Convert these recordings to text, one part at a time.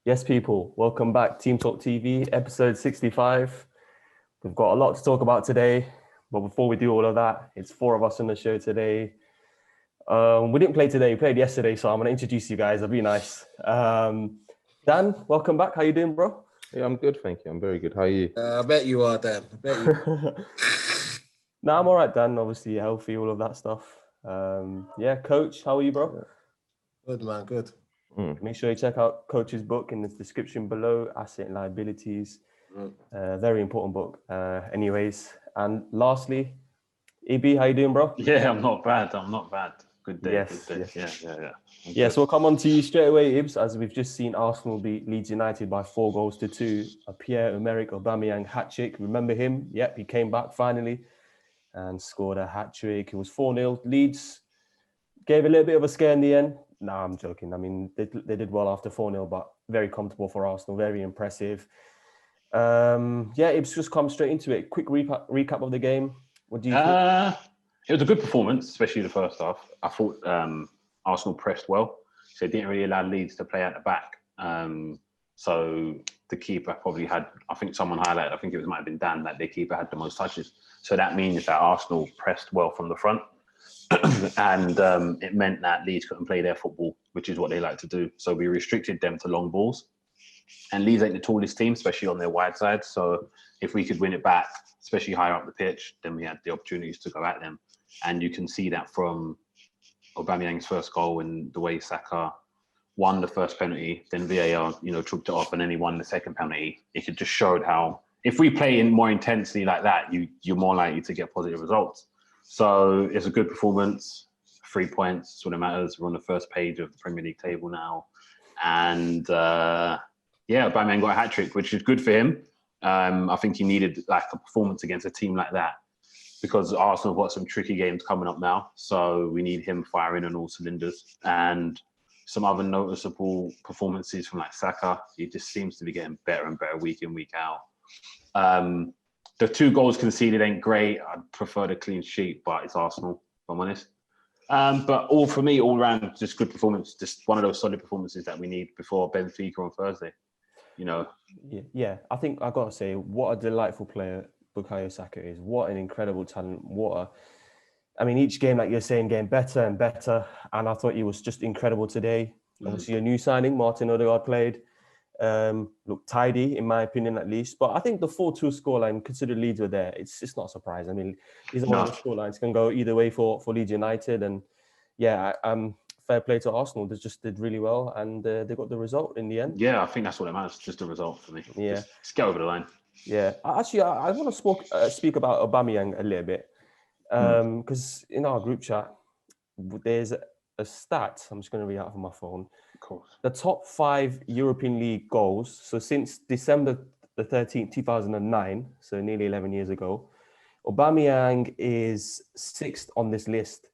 Yes, people, welcome back. Team Talk TV, episode 65. We've got a lot to talk about today, but before we do all of that, it's four of us on the show today. We didn't play today, we played yesterday, so I'm going to introduce you guys. It'll be nice. Dan, welcome back. How you doing, bro? Yeah, I'm good, thank you. I'm very good. How are you? I bet you are, Dan. I bet you. No, I'm all right, Dan. Obviously, healthy, all of that stuff. Yeah, Coach, how are you, bro? Good, man. Good. Make sure you check out Coach's book in the description below, Asset and Liabilities. Very important book. Anyways, and lastly, EB, how you doing, bro? Yeah, I'm not bad. Good day. Yes, good day. yes. Yeah. So we'll come on to you straight away, Ibs, as we've just seen Arsenal beat Leeds United by 4-2. A Pierre-Emerick Aubameyang hat-trick. Remember him? Yep, he came back finally and scored a hat-trick. It was 4-0. Leeds gave a little bit of a scare in the end. Nah, I'm joking. I mean, they did well after 4-0, but very comfortable for Arsenal. Very impressive. Ibs, just come straight into it. Quick recap of the game. What do you think? It was a good performance, especially the first half. I thought Arsenal pressed well, so they didn't really allow Leeds to play at the back. So the keeper probably had, I think someone highlighted, I think it might have been Dan, that their keeper had the most touches. So that means that Arsenal pressed well from the front. And it meant that Leeds couldn't play their football, which is what they like to do. So we restricted them to long balls. And Leeds ain't the tallest team, especially on their wide side. So if we could win it back, especially higher up the pitch, then we had the opportunities to go at them. And you can see that from Aubameyang's first goal and the way Saka won the first penalty, then VAR, chooked it off, and then he won the second penalty. It just showed how, if we play in more intensely like that, you're more likely to get positive results. So it's a good performance. 3 points, that's what it matters. We're on the first page of the Premier League table now. And Aubameyang got a hat-trick, which is good for him. I think he needed like a performance against a team like that because Arsenal have got some tricky games coming up now. So we need him firing on all cylinders. And some other noticeable performances from like Saka. He just seems to be getting better and better week in, week out. The 2 goals conceded ain't great. I'd prefer the clean sheet, but it's Arsenal, if I'm honest. But for me, all around, just good performance. Just one of those solid performances that we need before Benfica on Thursday. Yeah. I think I got to say, what a delightful player Bukayo Saka is. What an incredible talent. Each game, like you're saying, getting better and better. And I thought he was just incredible today. Obviously, a new signing, Martin Odegaard played. Looked tidy, in my opinion, at least. But I think the 4-2 scoreline, considered Leeds were there, it's not a surprise. I mean, these are one of the scorelines can go either way for Leeds United. And fair play to Arsenal. They just did really well, and they got the result in the end. Yeah, I think that's what it matters. Just the result for me. Yeah, just get over the line. Yeah, actually, I want to speak about Aubameyang a little bit because in our group chat, there's a stat. I'm just going to read out from my phone. Of course. The top 5 European League goals. So since December the 13th, 2009, so nearly 11 years ago, Aubameyang is 6th on this list.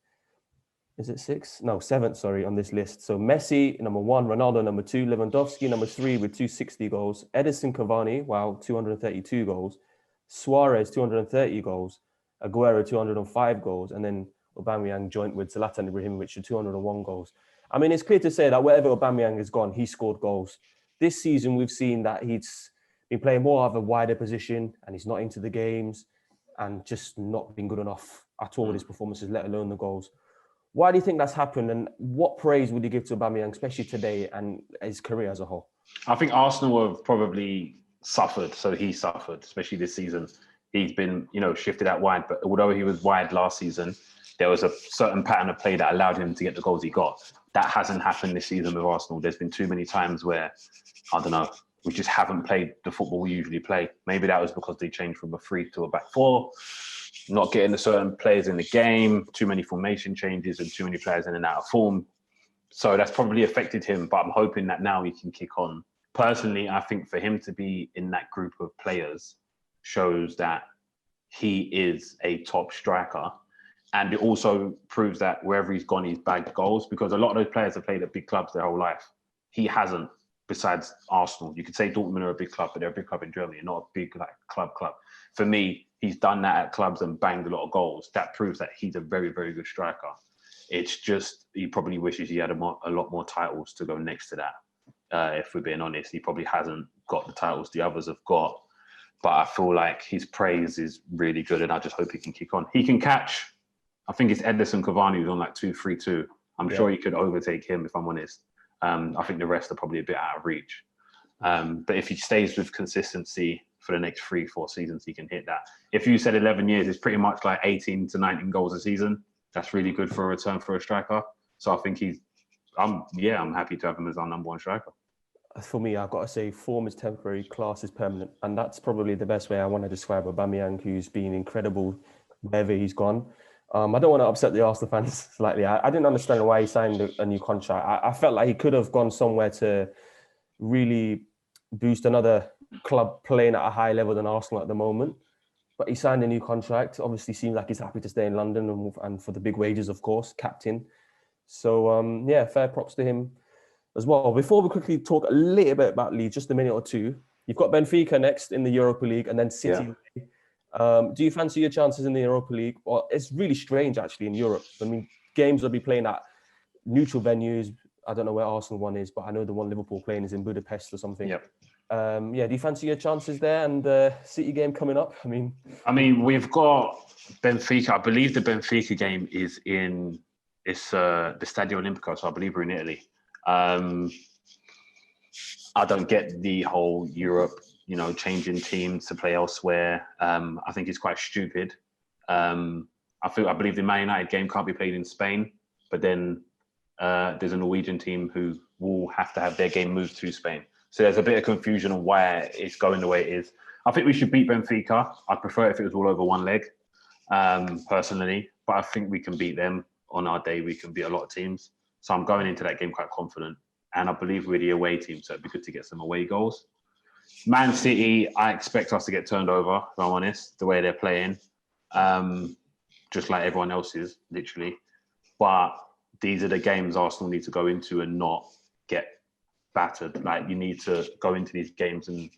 Is it 6th? No, 7th, sorry, on this list. So Messi, number 1, Ronaldo, number 2, Lewandowski, number 3 with 260 goals, Edison Cavani, 232 goals, Suarez, 230 goals, Aguero, 205 goals, and then Aubameyang joint with Zlatan Ibrahimovic with 201 goals. I mean, it's clear to say that wherever Aubameyang has gone, he scored goals. This season, we've seen that he's been playing more of a wider position and he's not into the games and just not been good enough at all with his performances, let alone the goals. Why do you think that's happened, and what praise would you give to Aubameyang, especially today and his career as a whole? I think Arsenal have probably suffered, so he suffered, especially this season. He's been, shifted out wide, but although he was wide last season, there was a certain pattern of play that allowed him to get the goals he got. That hasn't happened this season with Arsenal. There's been too many times where, we just haven't played the football we usually play. Maybe that was because they changed from a 3 to a back 4. Not getting the certain players in the game, too many formation changes and too many players in and out of form. So that's probably affected him, but I'm hoping that now he can kick on. Personally, I think for him to be in that group of players shows that he is a top striker. And it also proves that wherever he's gone, he's bagged goals, because a lot of those players have played at big clubs their whole life. He hasn't, besides Arsenal. You could say Dortmund are a big club, but they're a big club in Germany, not a big club. For me, he's done that at clubs and banged a lot of goals. That proves that he's a very, very good striker. It's just, he probably wishes he had a lot more titles to go next to that. If we're being honest, he probably hasn't got the titles the others have got. But I feel like his praise is really good, and I just hope he can kick on. He can catch. I think it's Edison Cavani who's on like 2-3-2. I'm sure he could overtake him if I'm honest. I think the rest are probably a bit out of reach. But if he stays with consistency for the next 3-4 seasons, he can hit that. If you said 11 years, it's pretty much like 18 to 19 goals a season. That's really good for a return for a striker. So I think I'm happy to have him as our number one striker. For me, I've got to say form is temporary, class is permanent. And that's probably the best way I want to describe Aubameyang, who's been incredible wherever he's gone. I don't want to upset the Arsenal fans slightly. I didn't understand why he signed a new contract. I felt like he could have gone somewhere to really boost another club playing at a high level than Arsenal at the moment. But he signed a new contract. Obviously seems like he's happy to stay in London and for the big wages, of course, captain. So, fair props to him as well. Before we quickly talk a little bit about Leeds, just a minute or two. You've got Benfica next in the Europa League and then City. Yeah. Do you fancy your chances in the Europa League? Well, it's really strange, actually, in Europe. I mean, games will be playing at neutral venues. I don't know where Arsenal one is, but I know the one Liverpool playing is in Budapest or something. Yep. Do you fancy your chances there and City game coming up? I mean, we've got Benfica. I believe the Benfica game is in the Stadio Olimpico, so I believe we're in Italy. I don't get the whole Europe, changing teams to play elsewhere. I think it's quite stupid. I believe the Man United game can't be played in Spain, but then there's a Norwegian team who will have to have their game moved to Spain. So there's a bit of confusion on why it's going the way it is. I think we should beat Benfica. I'd prefer if it was all over one leg, personally. But I think we can beat them on our day. We can beat a lot of teams. So I'm going into that game quite confident. And I believe we're the away team, so it'd be good to get some away goals. Man City, I expect us to get turned over, if I'm honest, the way they're playing. Just like everyone else is, literally. But these are the games Arsenal need to go into and not get battered. Like, you need to go into these games and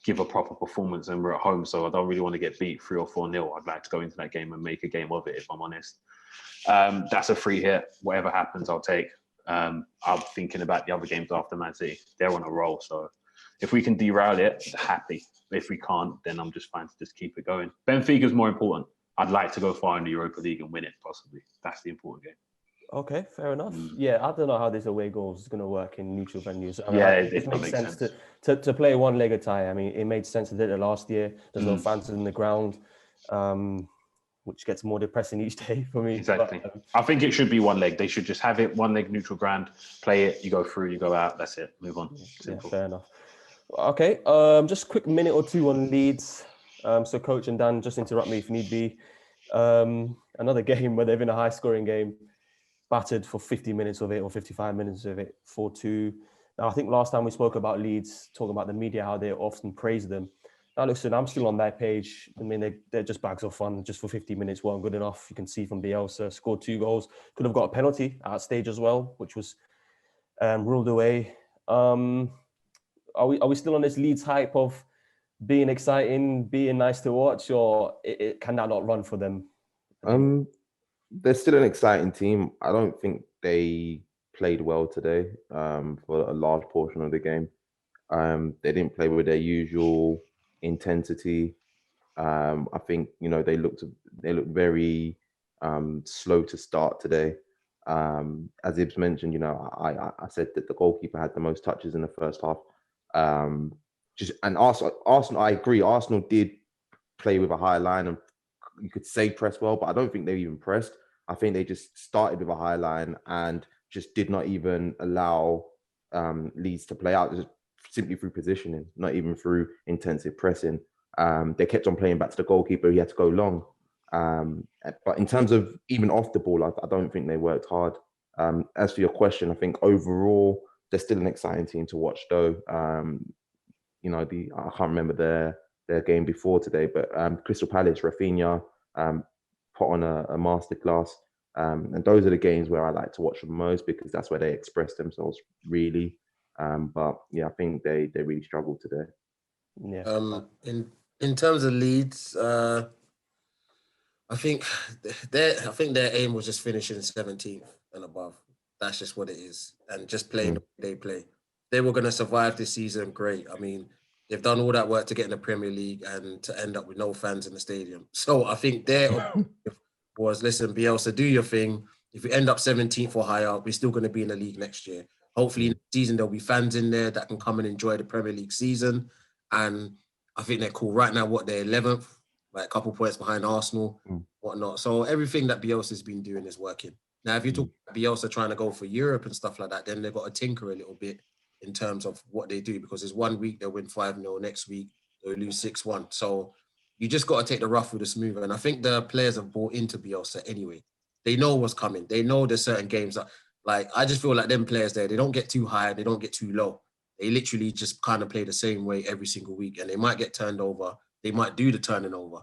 give a proper performance, and we're at home, so I don't really want to get beat 3 or 4-0. I'd like to go into that game and make a game of it, if I'm honest. That's a free hit. Whatever happens, I'll take. I'm thinking about the other games after Man City. They're on a roll, so if we can derail it, happy. If we can't, then I'm just fine to just keep it going. Benfica's more important. I'd like to go far in the Europa League and win it, possibly. That's the important game. Okay, fair enough. Yeah, I don't know how this away goals is going to work in neutral venues. It makes sense to play one-legged tie. I mean, it made sense to do it last year. There's no fans in the ground, which gets more depressing each day for me. Exactly. But, I think it should be one leg. They should just have it one leg neutral ground, play it, you go through, you go out, that's it. Move on. Simple. Yeah, fair enough. Okay, just a quick minute or two on Leeds. So Coach and Dan, just interrupt me if need be. Another game where they've been a high-scoring game. Battered for 50 minutes of it or 55 minutes of it, 4-2. Now, I think last time we spoke about Leeds, talking about the media, how they often praise them. Now, listen, I'm still on their page. I mean, they're just bags of fun. Just for 50 minutes weren't good enough. You can see from Bielsa, scored 2 goals. Could have got a penalty at stage as well, which was ruled away. Are we still on this Leeds hype of being exciting, being nice to watch, or can that not run for them? They're still an exciting team. I don't think they played well today for a large portion of the game. They didn't play with their usual intensity. I think they looked very slow to start today. As Ibs mentioned, I said that the goalkeeper had the most touches in the first half. Arsenal, I agree. Arsenal did play with a high line and you could say press well, but I don't think they even pressed. I think they just started with a high line and just did not even allow Leeds to play out, just simply through positioning, not even through intensive pressing. They kept on playing back to the goalkeeper. He had to go long. But in terms of even off the ball, I don't think they worked hard. As for your question, I think overall, they're still an exciting team to watch, though. I can't remember their game before today, but Crystal Palace, Rafinha put on a masterclass. And those are the games where I like to watch them most because that's where they express themselves really. But yeah, I think they really struggled today. Yeah. In terms of Leeds, I think their aim was just finishing 17th and above. That's just what it is, and just playing the way they play. they were going to survive this season, great. I mean, they've done all that work to get in the Premier League and to end up with no fans in the stadium. So I think their objective was, listen, Bielsa, do your thing. If we end up 17th or higher, we're still going to be in the league next year. Hopefully, in the season, there'll be fans in there that can come and enjoy the Premier League season. And I think they're cool. Right now, they're 11th, like a couple points behind Arsenal, whatnot. So everything that Bielsa's been doing is working. Now, if you talk about Bielsa trying to go for Europe and stuff like that, then they've got to tinker a little bit in terms of what they do, because there's 1 week they'll win 5-0, next week they'll lose 6-1. So you just got to take the rough with the smooth. And I think the players have bought into Bielsa anyway. They know what's coming. They know there's certain games that, like, I just feel like them players there, they don't get too high, they don't get too low. They literally just kind of play the same way every single week, and they might get turned over. They might do the turning over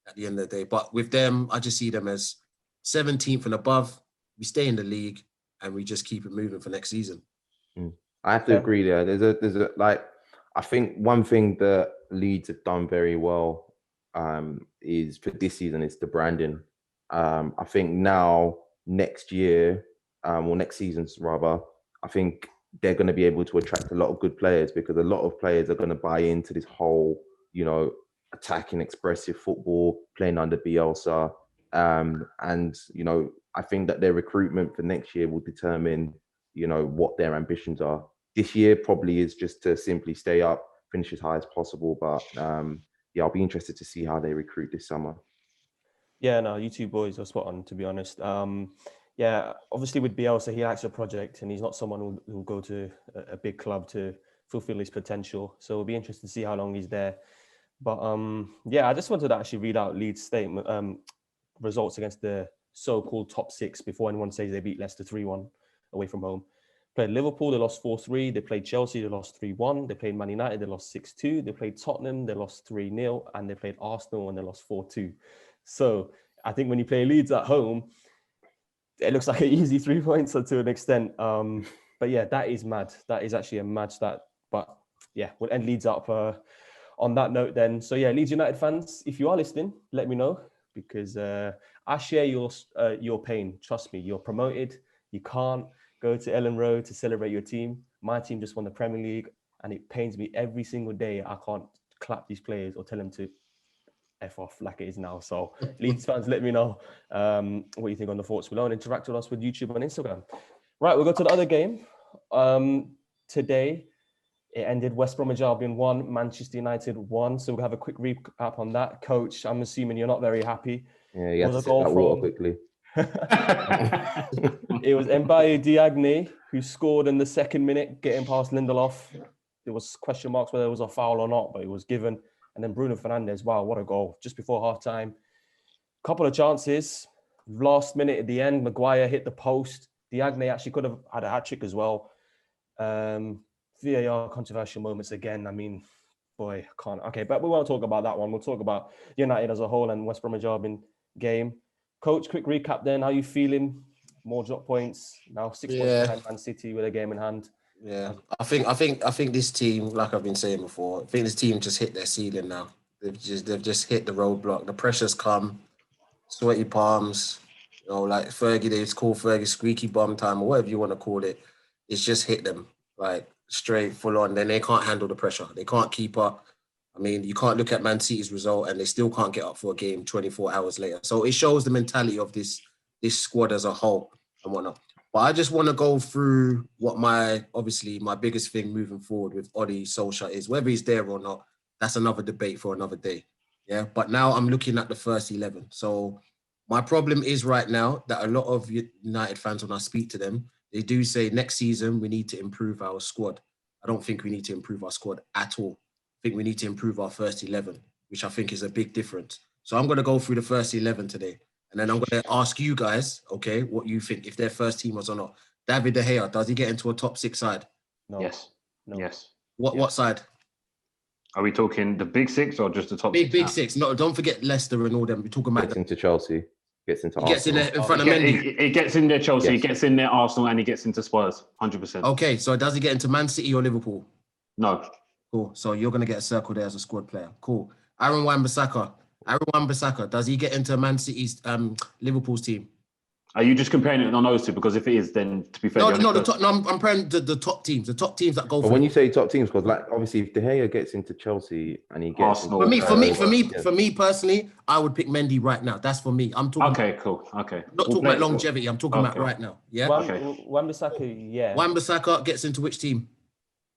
at the end of the day. But with them, I just see them as 17th and above. We stay in the league and we just keep it moving for next season. I have to agree there. There's a like, I think one thing that Leeds have done very well is for this season is the branding. I think now next year, or next season rather, I think they're going to be able to attract a lot of good players, because a lot of players are going to buy into this whole, you know, attacking, expressive football, playing under Bielsa. And, you know, I think that their recruitment for next year will determine, you know, what their ambitions are. This year probably is just to simply stay up, finish as high as possible. But yeah, I'll be interested to see how they recruit this summer. Yeah, no, you two boys are spot on, to be honest. Yeah, obviously with Bielsa, he likes a project, and he's not someone who will go to a big club to fulfill his potential. So it'll be interesting to see how long he's there. But yeah, I just wanted to actually read out Leeds' statement results against the so-called top six before anyone says they beat Leicester 3-1 away from home. Played Liverpool, they lost 4-3. They played Chelsea, they lost 3-1. They played Man United, they lost 6-2. They played Tottenham, they lost 3-0. And they played Arsenal, and they lost 4-2. So I think when you play Leeds at home, it looks like an easy 3 points to an extent. But yeah, that is mad. That is actually a mad stat. But yeah, we'll end Leeds up on that note then. So yeah, Leeds United fans, if you are listening, let me know, because I share your pain. Trust me, you're promoted. You can't go to Ellen Road to celebrate your team. My team just won the Premier League, and it pains me every single day. I can't clap these players or tell them to F off like it is now. So Leeds fans, let me know what you think on the thoughts below, and interact with us with YouTube and Instagram. Right, we'll go to the other game. Today, it ended West Bromwich Albion 1, Manchester United 1. So we'll have a quick recap on that. Coach, I'm assuming you're not very happy. Yeah, you have to sip that water quickly. It was Mbaye Diagne who scored in the second minute, getting past Lindelof. There was question marks whether it was a foul or not, but it was given. And then Bruno Fernandes, wow, what a goal. Just before halftime. Couple of chances. Last minute at the end, Maguire hit the post. Diagne actually could have had a hat-trick as well. VAR controversial moments again. I mean, boy, I can't. Okay, but we won't talk about that one. We'll talk about United as a whole and West Bromwich Albion game. Coach, quick recap then. How you feeling? More drop points. Now 6 points behind Man City with a game in hand. Yeah, I think this team, like I've been saying before, I think this team just hit their ceiling now. They've just hit the roadblock. The pressure's come, sweaty palms. You know, like Fergie, they call Fergie squeaky bum time or whatever you want to call it. It's just hit them like straight full on. Then they can't handle the pressure. They can't keep up. I mean, you can't look at Man City's result and they still can't get up for a game 24 hours later. So it shows the mentality of this squad as a whole and whatnot. But I just want to go through what my biggest thing moving forward with Odi Solskjaer is. Whether he's there or not, that's another debate for another day. Yeah. But now I'm looking at the first 11. So my problem is right now that a lot of United fans, when I speak to them, they do say next season we need to improve our squad. I don't think we need to improve our squad at all. I think we need to improve our first 11, which I think is a big difference. So I'm going to go through the first 11 today. And then I'm going to ask you guys, okay, what you think, if their first team was or not. David De Gea, does he get into a top 6 side? No. Yes. No. Yes. What side? Are we talking the big six or just the top Big six? six. No, don't forget Leicester and all them. We're talking about Gets into Chelsea. Gets into he gets in Arsenal. there in front of Mendy. It gets in there Chelsea, Yes. it gets in there Arsenal, and he gets into Spurs, 100%. Okay, so does he get into Man City or Liverpool? No. Cool. So you're going to get a circle there as a squad player. Cool. Aaron Wan-Bissaka, does he get into Man City's Liverpool's team? Are you just comparing it on those two? Because if it is, then to be fair, I'm comparing the top teams that go. But when you say top teams, because like obviously if De Gea gets into Chelsea and he gets Arsenal, for me personally, I would pick Mendy right now. That's for me. I'm talking. Okay, cool. Okay, I'm not talking about longevity. I'm talking about right now. Yeah. Wan-Bissaka, yeah. Wan-Bissaka gets into which team?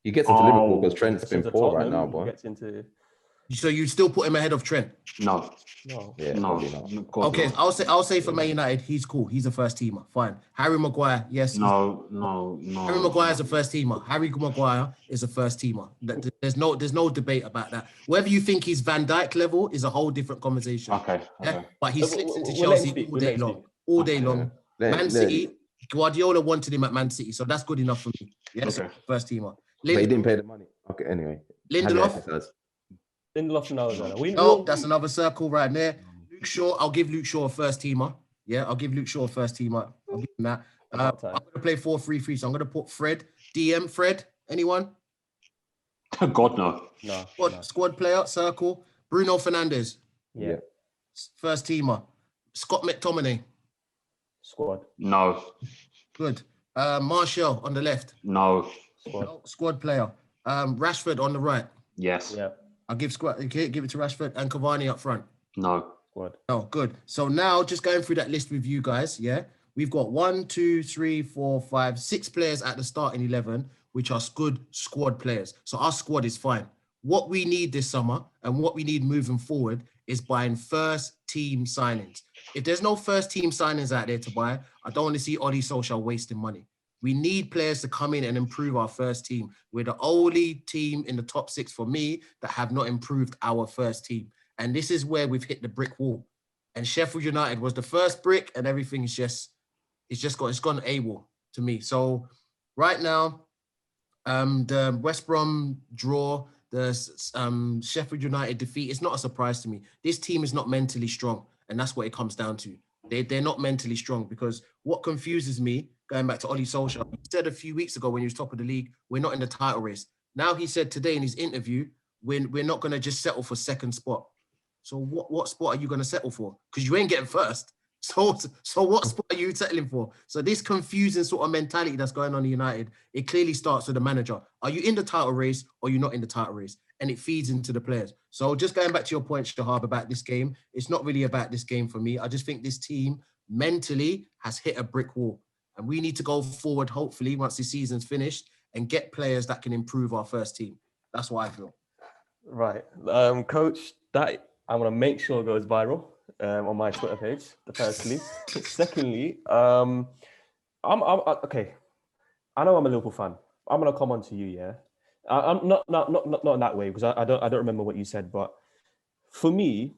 He gets into Liverpool because Trent's been poor Tottenham, right now, boy. Gets into... So you still put him ahead of Trent? No. Yeah, No. Okay, I'll say for Man United, he's cool. He's a first teamer. Fine. Harry Maguire, yes. No. Harry Maguire is a first teamer. Harry Maguire is a first teamer. There's no debate about that. Whether you think he's Van Dijk level is a whole different conversation. Okay. Yeah? But he slips into Chelsea all day long. Man City, Guardiola wanted him at Man City, so that's good enough for me. Yes, first teamer. But he didn't pay the money. Okay, anyway. Lindelof, no, that's another circle right there. Luke Shaw, I'll give Luke Shaw a first teamer. Yeah, I'll give Luke Shaw a first teamer. I'll give him that. I'm going to play 4-3-3, so I'm going to put Fred. DM, Fred, anyone? God, no. Squad player, circle. Bruno Fernandes. Yeah. First teamer. Scott McTominay. Squad. No. Good. Martial on the left. No. Squad player. Rashford on the right. Yes. Yeah. I'll give it to Rashford and Cavani up front. No. Squad. Oh, good. So now just going through that list with you guys, yeah, we've got 1, 2, 3, 4, 5, 6 players at the starting 11, which are good squad players. So our squad is fine. What we need this summer and what we need moving forward is buying first team signings. If there's no first team signings out there to buy, I don't want to see Ole Solskjaer wasting money. We need players to come in and improve our first team. We're the only team in the top 6 for me that have not improved our first team. And this is where we've hit the brick wall. And Sheffield United was the first brick, and everything is it's gone AWOL to me. So right now, the West Brom draw, the Sheffield United defeat, it's not a surprise to me. This team is not mentally strong, and that's what it comes down to. They're not mentally strong, because what confuses me, going back to Ole Solskjaer, he said a few weeks ago when he was top of the league, we're not in the title race. Now he said today in his interview, we're not going to just settle for second spot. So what spot are you going to settle for? Because you ain't getting first. So what spot are you settling for? So this confusing sort of mentality that's going on in United, it clearly starts with the manager. Are you in the title race or you're not in the title race? And it feeds into the players. So just going back to your point, Shahab, about this game, it's not really about this game for me. I just think this team mentally has hit a brick wall. And we need to go forward, hopefully, once the season's finished, and get players that can improve our first team. That's what I feel. Right. Coach, that I'm going to make sure it goes viral on my Twitter page, firstly. Secondly, I'm okay. I know I'm a Liverpool fan. I'm going to come on to you, yeah? I'm not in that way, because I don't remember what you said, but for me,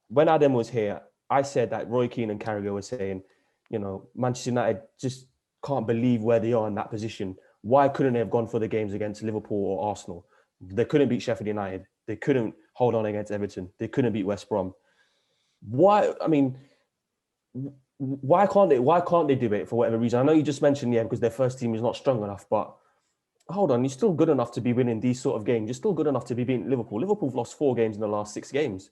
when Adam was here, I said that Roy Keane and Carragher were saying, you know, Manchester United just can't believe where they are in that position. Why couldn't they have gone for the games against Liverpool or Arsenal? They couldn't beat Sheffield United. They couldn't hold on against Everton. They couldn't beat West Brom. Why? I mean, why can't they do it for whatever reason? I know you just mentioned, yeah, because their first team is not strong enough, but hold on, you're still good enough to be winning these sort of games. You're still good enough to be beating Liverpool. Liverpool have lost 4 games in the last 6 games.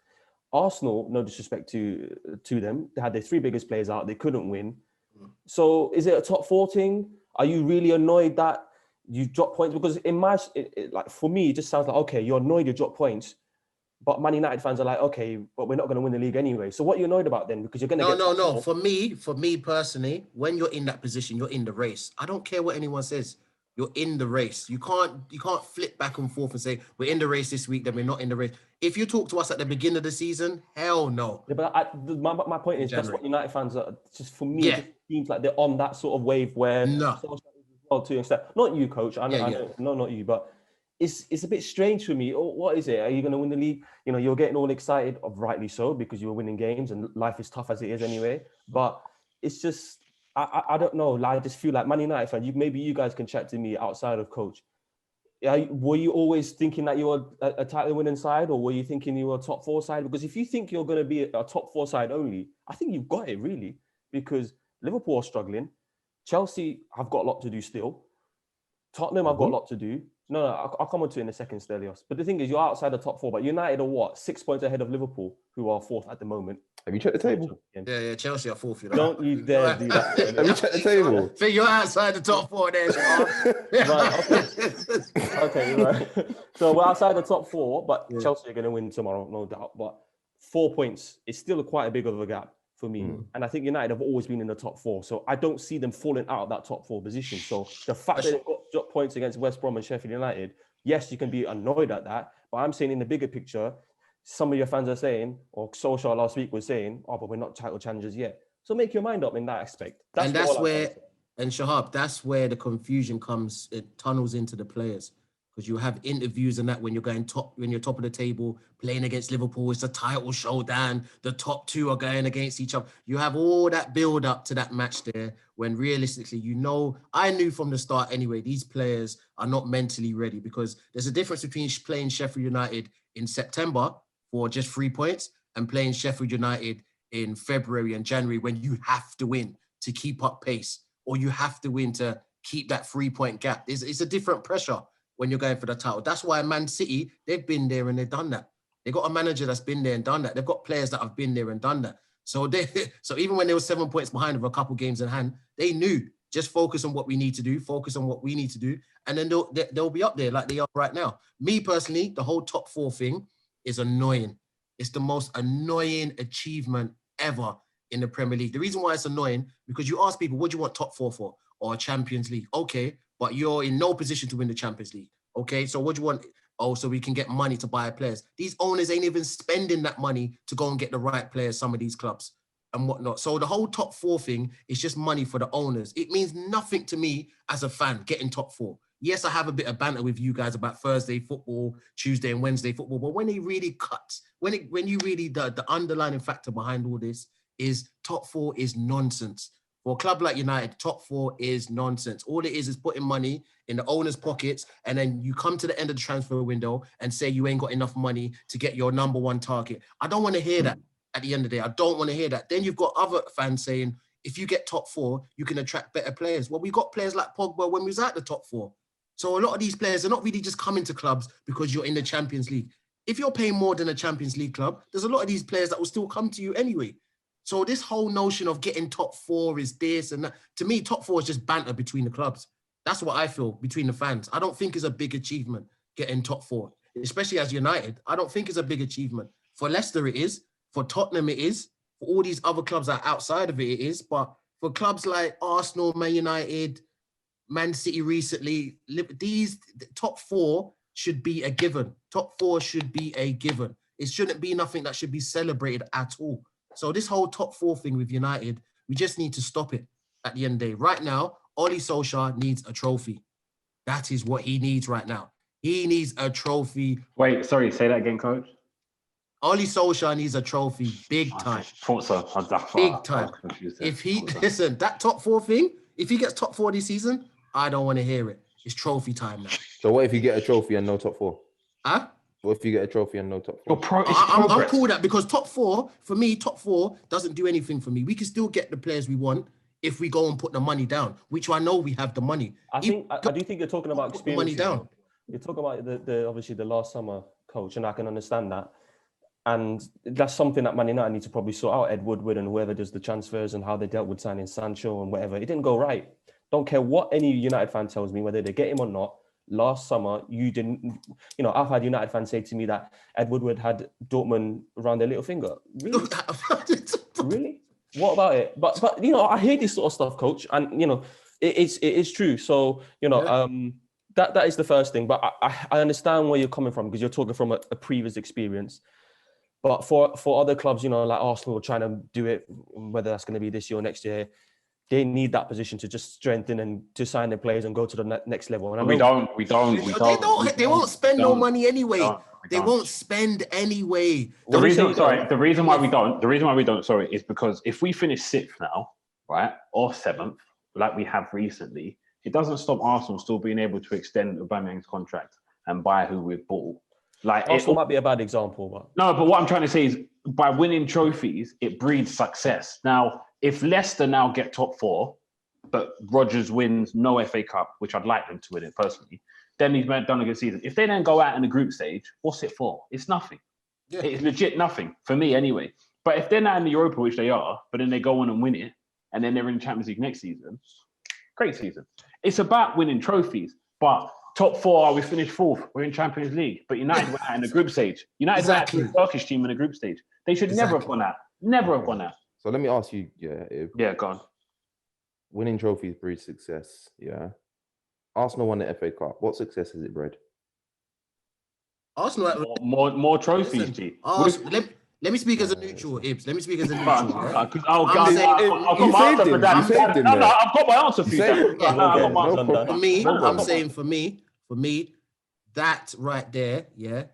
Arsenal, no disrespect to them, they had their 3 biggest players out. They couldn't win. So is it a top 4 thing? Are you really annoyed that you drop points? Because in my, like for me, it just sounds like, okay, you're annoyed you drop points, but Man United fans are like, okay, but we're not going to win the league anyway. So what are you annoyed about then? Because you're going to No. For me personally, when you're in that position, you're in the race. I don't care what anyone says. You're in the race. You can't flip back and forth and say, we're in the race this week, then we're not in the race. If you talk to us at the beginning of the season, hell no. Yeah, but my point is, that's what United fans are, just for me, it just seems like they're on that sort of wave where... No. Not you, coach. I know, not you, but it's a bit strange for me. What is it? Are you going to win the league? You know, you're getting all excited, rightly so, because you're winning games and life is tough as it is anyway. But it's just... I don't know. I just feel like Man United fan. Maybe you guys can chat to me outside of coach. Were you always thinking that you were a title winning side, or were you thinking you were a top 4 side? Because if you think you're going to be a top 4 side only, I think you've got it really. Because Liverpool are struggling, Chelsea have got a lot to do still, Tottenham have got a lot to do, No, I'll come on to it in a second, Stelios. But the thing is, you're outside the top 4, but United are what? 6 points ahead of Liverpool, who are 4th at the moment. Have you checked the table? Yeah, Chelsea are 4th. You know? Don't you dare do that. Have you checked the table? So you're outside the top 4 there, Right, okay, you're right. So we're outside the top 4, but Chelsea are going to win tomorrow, no doubt. But 4 points is still quite a big of a gap for me. And I think United have always been in the top 4. So I don't see them falling out of that top 4 position. So the fact that they've got drop points against West Brom and Sheffield United, yes, you can be annoyed at that. But I'm saying in the bigger picture, some of your fans are saying, or Solskjaer last week was saying, oh, but we're not title challengers yet. So make your mind up in that aspect. And Shahab, that's where the confusion comes. It tunnels into the players. Because you have interviews and that when you're top of the table, playing against Liverpool, it's a title showdown. The top 2 are going against each other. You have all that build up to that match there when realistically, I knew from the start anyway, these players are not mentally ready because there's a difference between playing Sheffield United in September for just 3 points and playing Sheffield United in February and January when you have to win to keep up pace or you have to win to keep that 3-point gap. It's a different pressure when you're going for the title. That's why Man City, they've been there and they've done that. They got a manager that's been there and done that. They've got players that have been there and done that. So even when they were 7 points behind with a couple games in hand, they knew just focus on what we need to do, and then they'll be up there like they are right now. Me personally, the whole top 4 thing is annoying. It's the most annoying achievement ever in the Premier League. The reason why it's annoying, because you ask people, what do you want top 4 for? Or Champions League? Okay, but you're in no position to win the Champions League. Okay, so what do you want? Oh, so we can get money to buy players. These owners ain't even spending that money to go and get the right players, some of these clubs and whatnot. So the whole top 4 thing is just money for the owners. It means nothing to me as a fan getting top 4. Yes, I have a bit of banter with you guys about Thursday football, Tuesday and Wednesday football, but when it really cuts, when you really, the underlying factor behind all this is top 4 is nonsense. For a club like United, top 4 is nonsense. All it is putting money in the owner's pockets, and then you come to the end of the transfer window and say you ain't got enough money to get your number 1 target. I don't want to hear that at the end of the day. I don't want to hear that. Then you've got other fans saying, if you get top 4, you can attract better players. Well, we got players like Pogba when we was at the top 4. So a lot of these players are not really just coming to clubs because you're in the Champions League. If you're paying more than a Champions League club, there's a lot of these players that will still come to you anyway. So this whole notion of getting top 4 is this and that. To me, top 4 is just banter between the clubs. That's what I feel between the fans. I don't think it's a big achievement getting top 4, especially as United. I don't think it's a big achievement. For Leicester, it is. For Tottenham, it is. For all these other clubs that are outside of it, it is. But for clubs like Arsenal, Man United, Man City recently, these top 4 should be a given. Top 4 should be a given. It shouldn't be nothing that should be celebrated at all. So this whole top 4 thing with United, we just need to stop it at the end of the day. Right now, Ole Solskjaer needs a trophy. That is what he needs right now. He needs a trophy. Wait, sorry, say that again, coach. Ole Solskjaer needs a trophy big time. Thought so. Big time. If listen, that top 4 thing, if he gets top 4 this season, I don't want to hear it. It's trophy time now. So what if you get a trophy and no top 4? Huh? What if you get a trophy and no top 4? I'm cool with that because top 4, for me, top 4 doesn't do anything for me. We can still get the players we want if we go and put the money down, which I know we have the money. I do think you're talking about experience. Money down. You're talking about the obviously the last summer, coach, and I can understand that. And that's something that Man United need to probably sort out, Ed Woodward and whoever does the transfers and how they dealt with signing Sancho and whatever. It didn't go right. Don't care what any United fan tells me, whether they get him or not. Last summer, you didn't, I've had United fans say to me that Ed Woodward had Dortmund around their little finger. Really? Really? What about it? But I hear this sort of stuff, coach, and it is true. So that is the first thing. But I understand where you're coming from because you're talking from a previous experience. But for other clubs, like Arsenal trying to do it, whether that's going to be this year or next year, they need that position to just strengthen and to sign their players and go to the next level. And we don't. They won't spend no money anyway. They won't spend anyway. The reason why we don't, is because if we finish 6th now, right, or 7th, like we have recently, it doesn't stop Arsenal still being able to extend Aubameyang's contract and buy who we've bought. Like Arsenal might be a bad example, but no. But what I'm trying to say is, by winning trophies, it breeds success. Now, if Leicester now get top 4, but Rodgers wins no FA Cup, which I'd like them to win it personally, then he's done a good season. If they then go out in the group stage, what's it for? It's nothing. Yeah. It's legit nothing for me anyway. But if they're not in the Europa, which they are, but then they go on and win it, and then they're in the Champions League next season, great season. It's about winning trophies. But top 4, we finished 4th. We're in Champions League. But United went out in the group stage. United went out to the Turkish team in the group stage. They should never have gone out. Never have gone out. So let me ask you, Go on. Winning trophies breeds success, yeah. Arsenal won the FA Cup. What success has it bred? Arsenal. More trophies, G. Let me speak as a neutral, Ibs. Let me speak as a neutral. I've got my answer for that. No, I've got my answer for you. For me, I'm saying for me, that right there, yeah.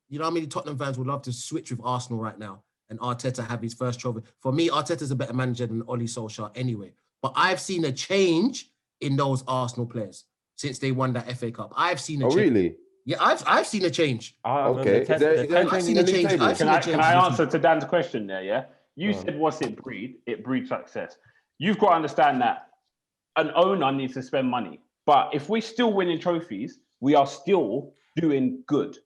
You know how many Tottenham fans would love to switch with Arsenal right now and Arteta have his first trophy? For me, Arteta's a better manager than Ole Solskjaer anyway. But I've seen a change in those Arsenal players since they won that FA Cup. I've seen a change. Oh, really? Yeah, I've seen a change. Okay. I've seen a change. Can I answer to Dan's question there, yeah? You said what's it breed? It breeds success. You've got to understand that an owner needs to spend money. But if we're still winning trophies, we are still doing good.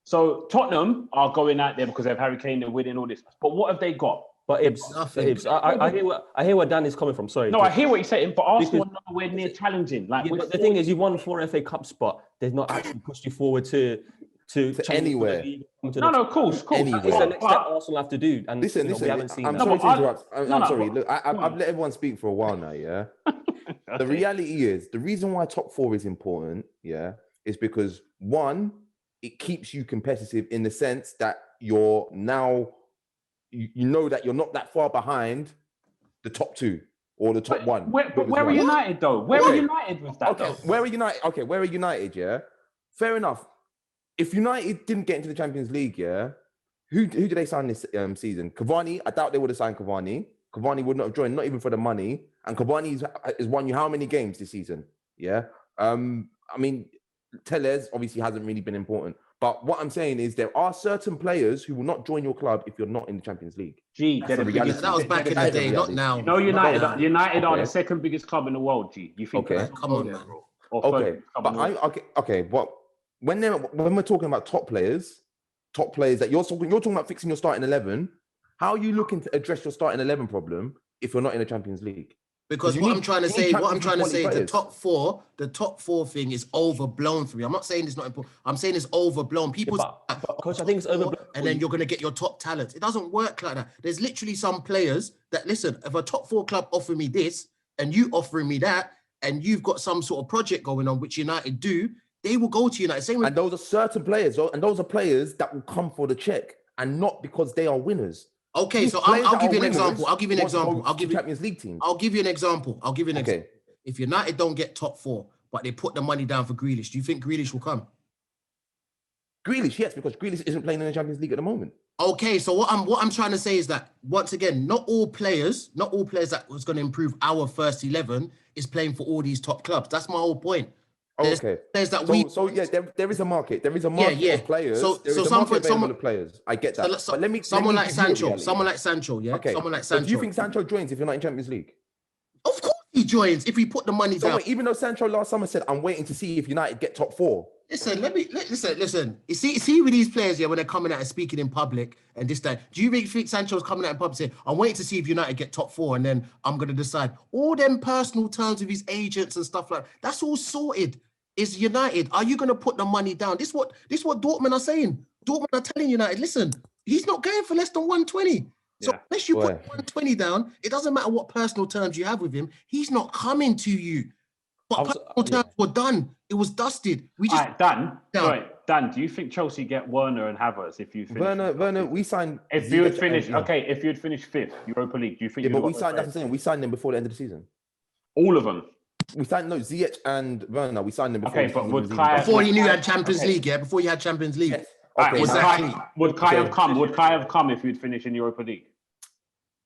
So Tottenham are going out there because they have Harry Kane, they're winning all this. But what have they got? But Ibs, I hear where Dan is coming from. Sorry. No, I hear what you're saying, but Arsenal are nowhere near challenging. Like, but the thing is, you won 4 FA Cup spot. They've not actually pushed you forward to anywhere. No, of course. Anywhere. It's the next step Arsenal have to do. And listen, we haven't seen I'm that. sorry to interrupt. I'm sorry. Look, I've let everyone speak for a while now, yeah? Okay. The reality is, the reason why top 4 is important, yeah, is because, one, it keeps you competitive in the sense that you're now... You know that you're not that far behind the top 2 or the top 1. But where are United though? Where are United with that? Okay, where are United? Okay, where are United? Yeah, fair enough. If United didn't get into the Champions League, yeah, who did they sign this season? Cavani. I doubt they would have signed Cavani. Cavani would not have joined, not even for the money. And Cavani has won you how many games this season? Yeah. I mean, Tellez obviously hasn't really been important. But what I'm saying is there are certain players who will not join your club if you're not in the Champions League. G, that was back in the day, not now. You know, United are the second biggest club in the world, G. You think come on, man. Okay. But when we're talking about top players that you're talking about fixing your starting 11, how are you looking to address your starting 11 problem if you're not in the Champions League? Because what I'm trying to say, the top four thing is overblown for me. I'm not saying it's not important. I'm saying it's overblown. Coach, I think it's overblown. And then you're going to get your top talent. It doesn't work like that. There's literally some players that, listen, if a top 4 club offer me this and you offering me that, and you've got some sort of project going on, which United do, they will go to United. And those are certain players, and those are players that will come for the check and not because they are winners. Okay, so I'll give you an example. I'll give you an example. Champions League team. I'll give you an example. If United don't get top 4, but they put the money down for Grealish, do you think Grealish will come? Grealish, yes, because Grealish isn't playing in the Champions League at the moment. Okay, so what I'm trying to say is that once again, not all players that was going to improve our first 11 is playing for all these top clubs. That's my whole point. Okay. There is a market. There is a market of players. So some players. I get that. But let me someone like Sancho, yeah. Okay. Someone like Sancho. So do you think Sancho joins if you're not in Champions League? Of course he joins if we put the money down. Wait, even though Sancho last summer said, "I'm waiting to see if United get top 4." Listen. You see with these players, yeah, when they're coming out and speaking in public and this, that. Do you really think Sancho's coming out in public saying, "I'm waiting to see if United get top 4 and then I'm going to decide"? All them personal terms with his agents and stuff like that, that's all sorted. Is United, are you going to put the money down? This is what Dortmund are saying. Dortmund are telling United, listen, he's not going for less than 120. So unless you put 120 down, it doesn't matter what personal terms you have with him. He's not coming to you. But personal terms were done. It was dusted. We just Dan, do you think Chelsea get Werner and Havertz if you finish? Werner, we signed. If you had finished 5th Europa League, do you think? Yeah, but we signed. That's the thing. We signed them before the end of the season. All of them. We signed Ziyech and Werner. We signed them before. Okay, but before you knew you had Champions League, yeah. Before you had Champions League. Yes. Okay, would Kai have come? Would Kai have come if you'd finished in Europa League?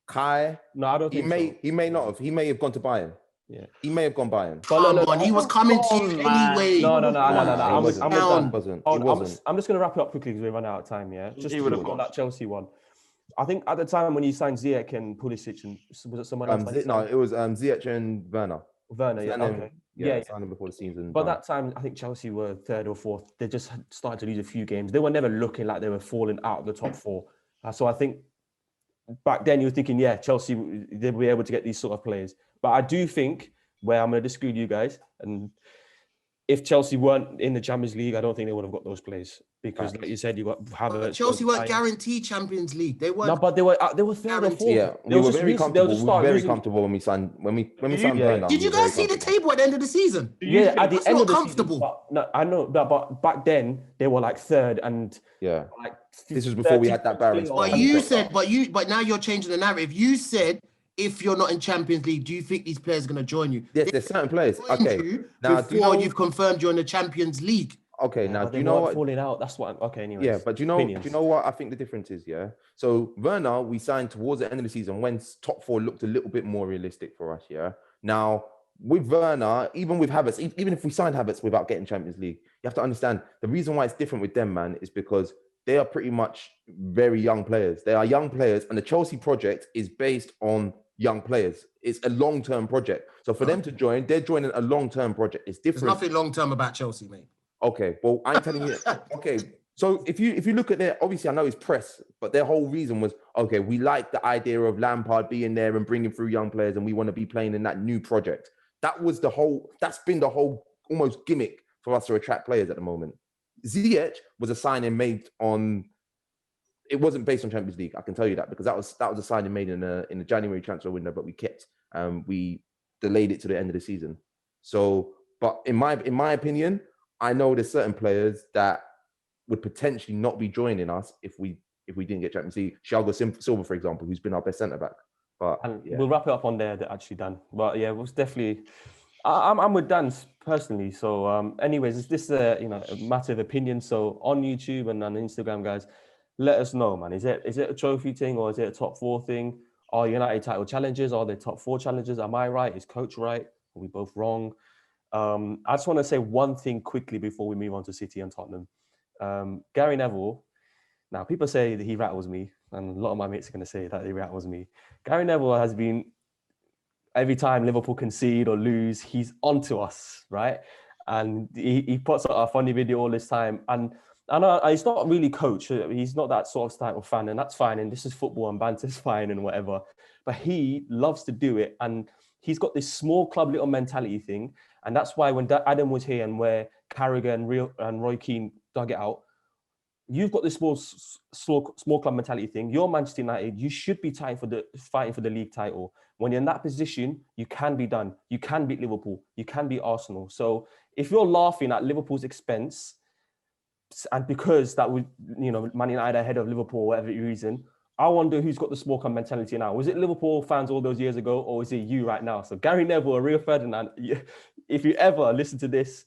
Kai? No, I don't think so. He may not have. He may have gone to Bayern. Yeah, he may have gone Bayern. Come on, he was coming to you anyway. No. It wasn't. I'm just going to wrap it up quickly because we run out of time. Yeah, just on that Chelsea one. I think at the time when you signed Ziyech and Pulisic and was it someone else? No, it was Ziyech and Werner. Werner, yeah, Signed him- okay. Yeah, Yeah. signed him before the season. But done. that time, I think Chelsea were third or fourth. They just had started to lose a few games. They were never looking like they were falling out of the top four. So I think back then you were thinking, yeah, Chelsea, they'll be able to get these sort of players. But I do think, where I'm going to disagree with you guys, and if Chelsea weren't in the Champions League, I don't think they would have got those players. Because like you said, you got Havertz. Chelsea weren't guaranteed Champions League. They weren't. No, but they were third or guaranteed. fourth. Yeah, we were very comfortable. We were very comfortable when we signed Werner. Did you guys see the table at the end of the season? Yeah, at the That's end not of the comfortable. season. No, I know, but back then they were like third and Yeah, like this was before we had that Barron. But now you're changing the narrative. You said if you're not in Champions League, do you think these players are going to join you? Yes, there's certain players. Okay, now before you've confirmed you're in the Champions League. Okay, now do you know know what? what? Falling out. That's what. Okay, anyway. Yeah, but do you know what I think the difference is? Yeah. So Werner, we signed towards the end of the season when top four looked a little bit more realistic for us. Yeah. Now with Werner, even with Havertz, even if we signed Havertz without getting Champions League, you have to understand the reason why it's different with them, man, is because they are pretty much very young players. They are young players, and the Chelsea project is based on young players. It's a long-term project. So for them to join, they're joining a long-term project. It's different. There's nothing long-term about Chelsea, mate. Okay, well, I'm telling you. Okay, so if you look at their, obviously I know it's press, but their whole reason was, okay, we like the idea of Lampard being there and bringing through young players, and we want to be playing in that new project. That's been the whole almost gimmick for us to attract players at the moment. Ziyech was a signing made on. It wasn't based on Champions League. I can tell you that because that was a signing made in the January transfer window, but we delayed it to the end of the season. So, but in my opinion, I know there's certain players that would potentially not be joining us if we didn't get Champions League. Thiago Silva, for example, who's been our best centre back. But we'll wrap it up on there. That actually done. But yeah, it was definitely. I'm with Dan personally. So, anyways, is this a matter of opinion? So on YouTube and on Instagram, guys, let us know, man. Is it a trophy thing or is it a top four thing? Are United title challenges? Are they top four challenges? Am I right? Is coach right? Are we both wrong? I just want to say one thing quickly before we move on to City and Tottenham. Gary Neville. Now, people say that he rattles me, and a lot of my mates are going to say that he rattles me. Gary Neville has been, every time Liverpool concede or lose, he's onto us, right? And he puts out a funny video all this time. And I know he's not really coach. He's not that sort of type of fan, and that's fine. And this is football, and banter's fine and whatever. But he loves to do it, and he's got this small club little mentality thing. And that's why when Adam was here and where Carragher and Roy Keane dug it out, you've got this small club mentality thing. You're Manchester United. You should be fighting for the league title. When you're in that position, you can be done. You can beat Liverpool. You can beat Arsenal. So if you're laughing at Liverpool's expense, and because that would, Man United ahead of Liverpool, or whatever reason, I wonder who's got the small club mentality now. Was it Liverpool fans all those years ago, or is it you right now? So Gary Neville, a real Ferdinand, if you ever listen to this,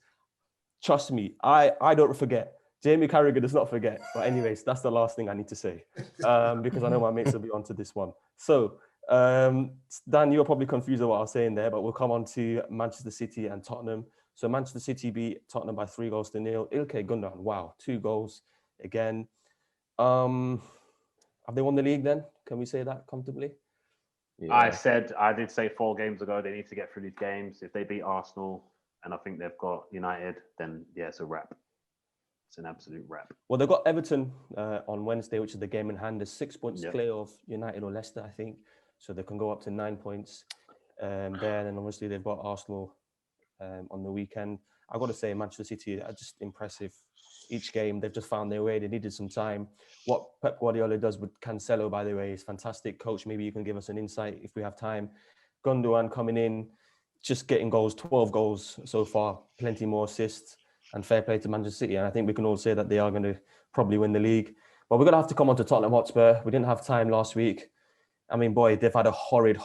trust me, I don't forget. Jamie Carragher does not forget. But anyways, that's the last thing I need to say because I know my mates will be onto this one. So Dan, you're probably confused with what I was saying there, but we'll come on to Manchester City and Tottenham. So Manchester City beat Tottenham by 3-0. Ilkay Gundogan, wow, 2 goals again. Have they won the league then? Can we say that comfortably? Yeah. I did say 4 games ago they need to get through these games. If they beat Arsenal and I think they've got United, then yeah, it's a wrap. It's an absolute wrap. Well, they've got Everton on Wednesday, which is the game in hand. They're 6 points clear of United or Leicester, I think. So they can go up to 9 points there. And obviously they've got Arsenal on the weekend. I've got to say, Manchester City are just impressive. Each game, they've just found their way. They needed some time. What Pep Guardiola does with Cancelo, by the way, is fantastic. Coach, maybe you can give us an insight if we have time. Gundogan coming in, just getting goals, 12 goals so far, plenty more assists, and fair play to Manchester City. And I think we can all say that they are going to probably win the league. But we're going to have to come on to Tottenham Hotspur. We didn't have time last week. I mean, boy, they've had a horrid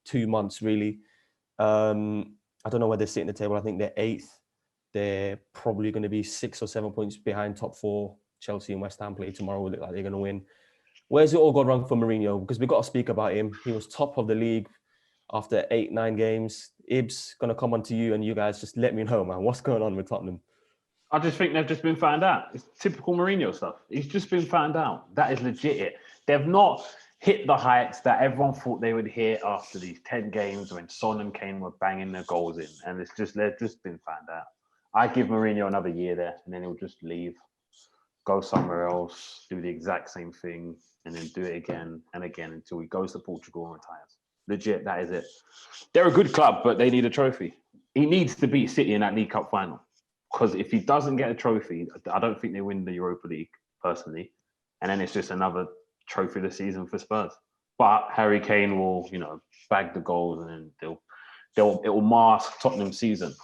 2 months, really. I don't know where they sit in the table. I think they're 8th. They're probably going to be 6 or 7 points behind top 4. Chelsea and West Ham play tomorrow. Look like they're going to win. Where's it all gone wrong for Mourinho? Because we've got to speak about him. He was top of the league after 8-9 games. Ibs, going to come on to you, and you guys just let me know, man. What's going on with Tottenham? I just think they've just been found out. It's typical Mourinho stuff. He's just been found out. That is legit. They've not... hit the heights that everyone thought they would hit after these 10 games when Son and Kane were banging their goals in. And they've just been found out. I give Mourinho another year there, and then he'll just leave, go somewhere else, do the exact same thing, and then do it again and again until he goes to Portugal and retires. Legit, that is it. They're a good club, but they need a trophy. He needs to beat City in that League Cup final. Because if he doesn't get a trophy, I don't think they win the Europa League, personally. And then it's just another trophy of the season for Spurs. But Harry Kane will, bag the goals, and then it will mask Tottenham's season.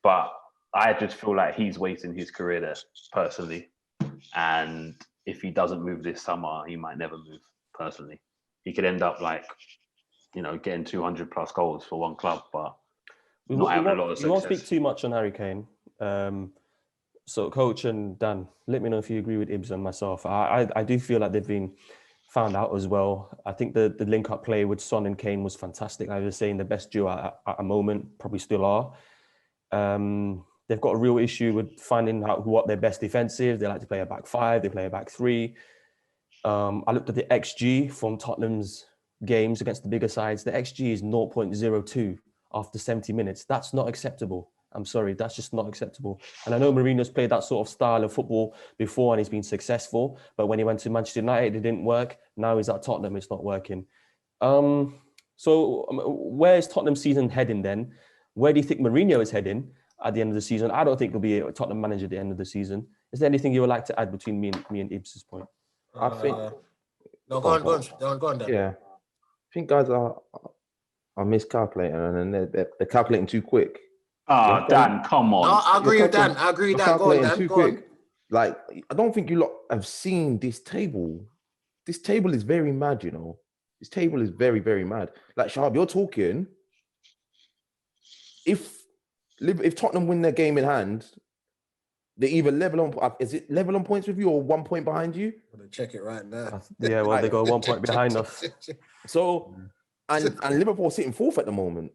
But I just feel like he's wasting his career there, personally. And if he doesn't move this summer, he might never move, personally. He could end up getting 200 plus goals for one club, but not having a lot of success. We won't speak too much on Harry Kane. So, Coach and Dan, let me know if you agree with Ibs and myself. I do feel like they've been found out as well. I think the link-up play with Son and Kane was fantastic. I was saying the best duo at a moment, probably still are. They've got a real issue with finding out what their best defensive. They like to play a back five, they play a back three. I looked at the XG from Tottenham's games against the bigger sides. The XG is 0.02 after 70 minutes. That's not acceptable. I'm sorry, that's just not acceptable. And I know Mourinho's played that sort of style of football before and he's been successful, but when he went to Manchester United, it didn't work. Now he's at Tottenham, it's not working. So where is Tottenham's season heading then? Where do you think Mourinho is heading at the end of the season? I don't think he'll be a Tottenham manager at the end of the season. Is there anything you would like to add between me and Ibs' point? I think... No, go on, Dan. Yeah. I think guys are miscalculating, and they're calculating too quick. Dan, come on. No, I agree with Dan. Go on, Dan. Too quick. Like, I don't think you lot have seen this table. This table is very mad, This table is very, very mad. Like, Shahab, you're talking... If Tottenham win their game in hand, they either level on... Is it level on points with you or 1 point behind you? I'm going to check it right now. Yeah, well, they got 1 point behind us. So, and Liverpool sitting fourth at the moment.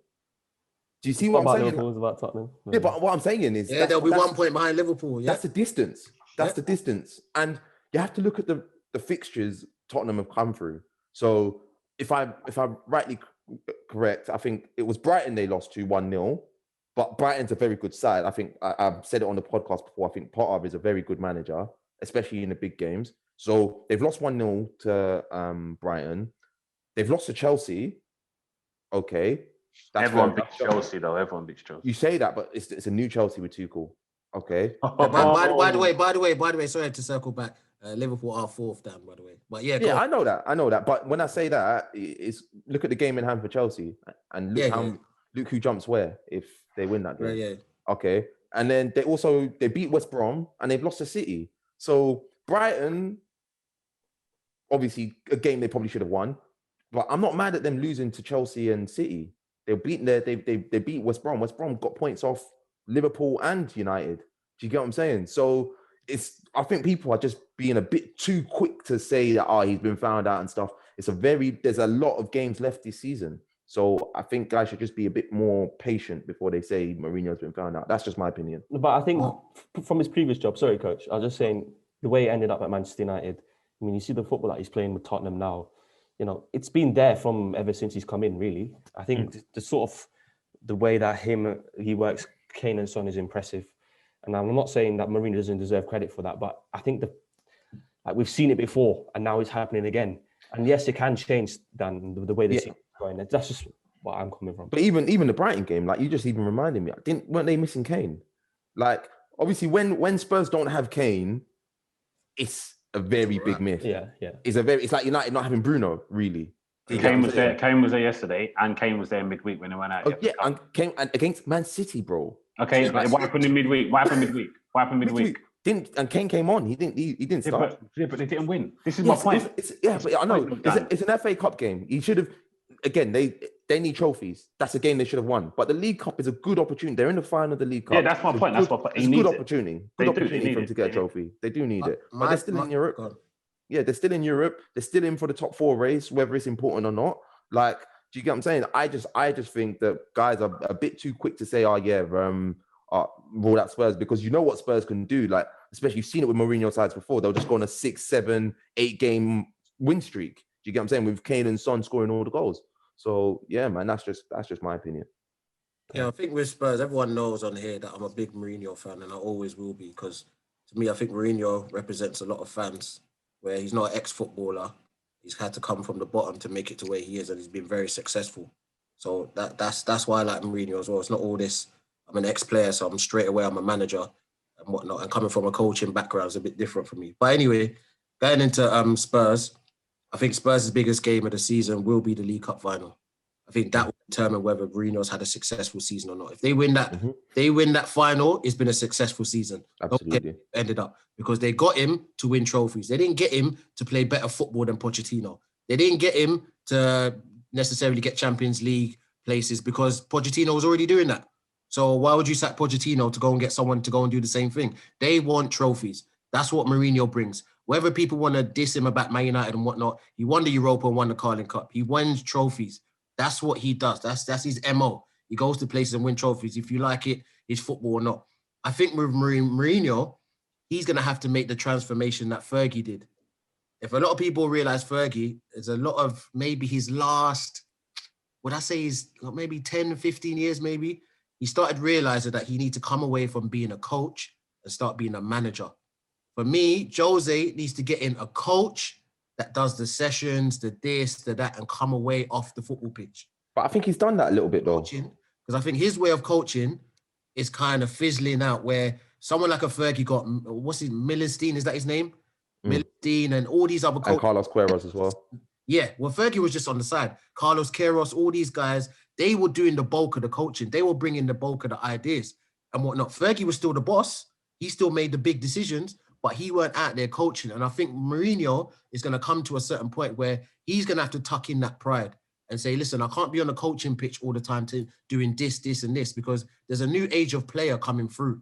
Do you see what I'm saying? Liverpool's about Tottenham. Yeah, but what I'm saying is... Yeah, they'll be 1 point behind Liverpool. Yeah. That's the distance. That's the distance. And you have to look at the fixtures Tottenham have come through. So if I'm rightly correct, I think it was Brighton they lost to 1-0. But Brighton's a very good side. I think I've said it on the podcast before. I think Potter is a very good manager, especially in the big games. So they've lost 1-0 to Brighton. They've lost to Chelsea. Okay. Everyone beats Chelsea, though. Everyone beats Chelsea. You say that, but it's a new Chelsea with Tuchel. Okay. By the way, sorry to circle back. Liverpool are fourth down, by the way. But yeah, I know that. But when I say that, it's look at the game in hand for Chelsea and look who jumps where if they win that game. Yeah. Okay. And then they beat West Brom and they've lost to City. So Brighton, obviously, a game they probably should have won. But I'm not mad at them losing to Chelsea and City. They beat West Brom. West Brom got points off Liverpool and United. Do you get what I'm saying? So I think people are just being a bit too quick to say that he's been found out and stuff. There's a lot of games left this season. So I think guys should just be a bit more patient before they say Mourinho's been found out. That's just my opinion. But I think from his previous job, sorry, Coach, I was just saying the way he ended up at Manchester United. I mean, you see the football that he's playing with Tottenham now. It's been there from ever since he's come in, really. I think the sort of the way that he works, Kane and Son, is impressive. And I'm not saying that Mourinho doesn't deserve credit for that, but I think we've seen it before and now it's happening again. And yes, it can change the way they see it going. That's just what I'm coming from. But even the Brighton game, like you just even reminded me, weren't they missing Kane? Like, obviously when Spurs don't have Kane, it's a very big myth. Yeah. It's like United not having Bruno, really. Kane was there. Kane was there yesterday, and Kane was there midweek when they went out. Oh, yeah, and Kane against Man City, bro. Okay, but what happened in midweek? What happened midweek? And Kane came on. He didn't start. But they didn't win. This is my point. But I know it's an FA Cup game. He should have. Again, they need trophies. That's a game they should have won. But the League Cup is a good opportunity. They're in the final of the League Cup. Yeah, that's my point. It's a good opportunity. Good opportunity for them to get a trophy. They do need it. But they're still in Europe. God. Yeah, they're still in Europe. They're still in for the top 4 race, whether it's important or not. Like, do you get what I'm saying? I just think that guys are a bit too quick to say, rule out Spurs, because you know what Spurs can do. Like, especially you've seen it with Mourinho sides before. They'll just go on a 6, 7, 8 game win streak. Do you get what I'm saying? With Kane and Son scoring all the goals. So yeah, man, that's just my opinion. Yeah, I think with Spurs, everyone knows on here that I'm a big Mourinho fan, and I always will be, because to me, I think Mourinho represents a lot of fans where he's not an ex-footballer. He's had to come from the bottom to make it to where he is, and he's been very successful. So that's why I like Mourinho as well. It's not all this, I'm an ex-player, so I'm a manager and whatnot. And coming from a coaching background is a bit different for me. But anyway, going into Spurs, I think Spurs' biggest game of the season will be the League Cup final. I think that will determine whether Mourinho's had a successful season or not. If they win that final, it's been a successful season. Absolutely. Ended up, because they got him to win trophies. They didn't get him to play better football than Pochettino. They didn't get him to necessarily get Champions League places, because Pochettino was already doing that. So why would you sack Pochettino to go and get someone to go and do the same thing? They want trophies. That's what Mourinho brings. Whether people want to diss him about Man United and whatnot, he won the Europa and won the Carling Cup. He wins trophies. That's what he does. That's his MO. He goes to places and win trophies. If you like it, it's football or not. I think with Mourinho, he's going to have to make the transformation that Fergie did. If a lot of people realize Fergie, there's a lot of maybe his last, would I say is maybe 10, 15 years maybe, he started realizing that he needs to come away from being a coach and start being a manager. For me, Jose needs to get in a coach that does the sessions, the this, the that, and come away off the football pitch. But I think he's done that a little bit though. Because I think his way of coaching is kind of fizzling out, where someone like a Fergie got, what's his, Millerstein, is that his name? Millerstein and all these other coaches. And Carlos Queiroz as well. Yeah, well, Fergie was just on the side. Carlos Queiroz, all these guys, they were doing the bulk of the coaching. They were bringing the bulk of the ideas and whatnot. Fergie was still the boss. He still made the big decisions, but he weren't out there coaching. And I think Mourinho is going to come to a certain point where he's going to have to tuck in that pride and say, listen, I can't be on the coaching pitch all the time to doing this, and this, because there's a new age of player coming through.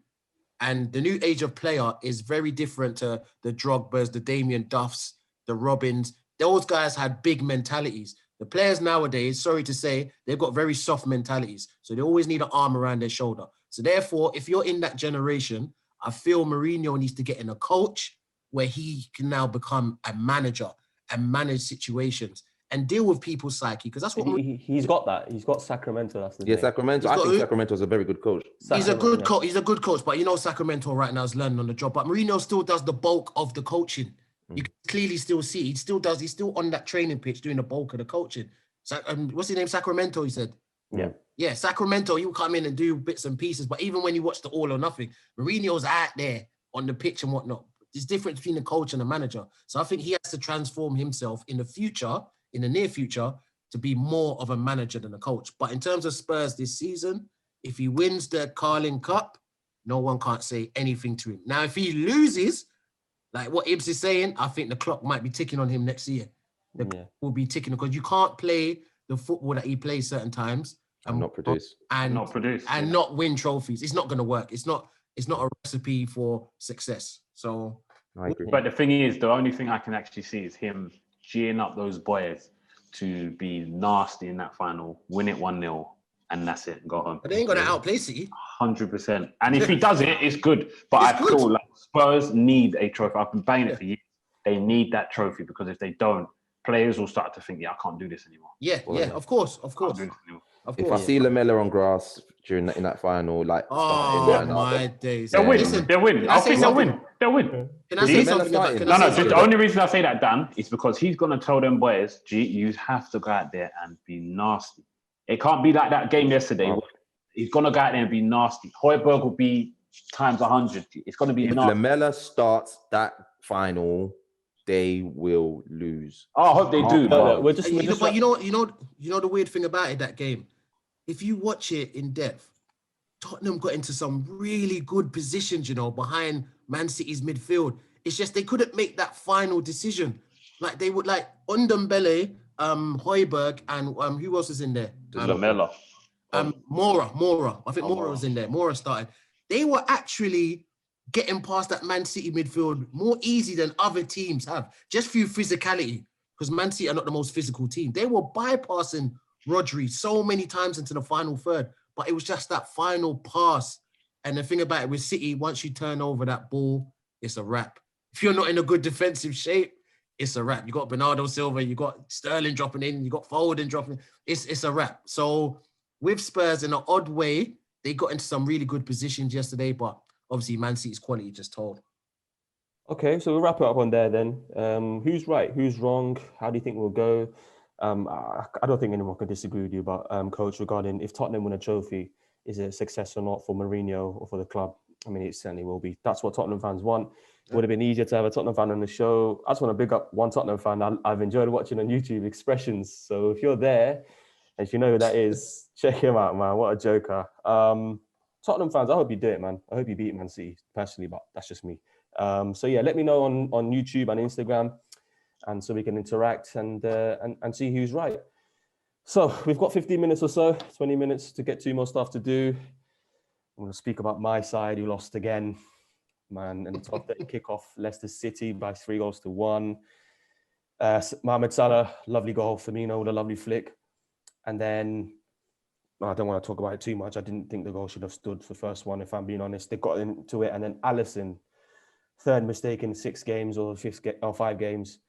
And the new age of player is very different to the Drogbas, the Damien Duffs, the Robins. Those guys had big mentalities. The players nowadays, sorry to say, they've got very soft mentalities. So they always need an arm around their shoulder. So therefore, if you're in that generation, I feel Mourinho needs to get in a coach where he can now become a manager and manage situations and deal with people's psyche, because that's what he's got. That he's got Sacramento. That's the yeah, thing. Sacramento. I think Sacramento's a very good coach. He's a good coach. He's a good coach, but you know Sacramento right now is learning on the job. But Mourinho still does the bulk of the coaching. You can clearly still see he still does. He's still on that training pitch doing the bulk of the coaching. So, what's his name? Sacramento. He said. Yeah, Sacramento. He will come in and do bits and pieces. But even when you watch the All or Nothing, Mourinho's out there on the pitch and whatnot. There's difference between the coach and the manager. So I think he has to transform himself in the future, in the near future, to be more of a manager than a coach. But in terms of Spurs this season, if he wins the Carling Cup, no one can't say anything to him. Now, if he loses, like what Ibs is saying, I think the clock might be ticking on him next year. The clock will be ticking, because you can't play the football that he plays certain times and not produce and not win trophies. It's not going to work. It's not a recipe for success. So I agree. But the thing is, the only thing I can actually see is him geeing up those boys to be nasty in that final, win it 1-0, and that's it, go home. But they ain't going to outplay City. 100%. And if he does it, it's good. But I feel like Spurs need a trophy. I've been banging it for years. They need that trophy, because if they don't, players will start to think, I can't do this anymore. Of course. If I see Lamella on grass in that final, like, my days. They'll win. I think they'll win. Can I say something? The only reason I say that, Dan, is because he's going to tell them boys, you have to go out there and be nasty. It can't be like that game yesterday. He's going to go out there and be nasty. Højbjerg will be times 100. It's going to be nasty. If Lamella starts that final, they will lose. I hope they do. But you know the weird thing about it, that game, if you watch it in depth, Tottenham got into some really good positions, behind Man City's midfield. It's just they couldn't make that final decision. Like they would, like Ndombele, Højbjerg, and who else is in there? Lamella. Mora. I think Mora was in there. Mora started. They were actually getting past that Man City midfield more easy than other teams have, just through physicality, because Man City are not the most physical team. They were bypassing Rodri so many times into the final third, but it was just that final pass. And the thing about it with City, once you turn over that ball, it's a wrap. If you're not in a good defensive shape, it's a wrap. You got Bernardo Silva, you got Sterling dropping in, you got Foden dropping in. It's a wrap. So with Spurs, in an odd way, they got into some really good positions yesterday, but obviously Man City's quality just told. Okay, so we'll wrap it up on there then. Who's right? Who's wrong? How do you think we'll go? I don't think anyone can disagree with you, but Coach, regarding if Tottenham win a trophy, is it a success or not for Mourinho or for the club? I mean, it certainly will be. That's what Tottenham fans want. It would have been easier to have a Tottenham fan on the show. I just want to big up one Tottenham fan I've enjoyed watching on YouTube, Expressions. So if you're there, and if you know who that is, check him out, man. What a joker. Tottenham fans, I hope you do it, man. I hope you beat Man City, personally, but that's just me. So yeah, let me know on YouTube and Instagram, and so we can interact and see who's right. So we've got 15 minutes or so, 20 minutes to get 2 more stuff to do. I'm going to speak about my side, who lost again, man. And the top 30 kickoff, Leicester City by 3-1. Mohamed Salah, lovely goal. Firmino with a lovely flick. And then, I don't want to talk about it too much. I didn't think the goal should have stood for the first one, if I'm being honest. They got into it. And then Alisson, third mistake in 6 games or 5 games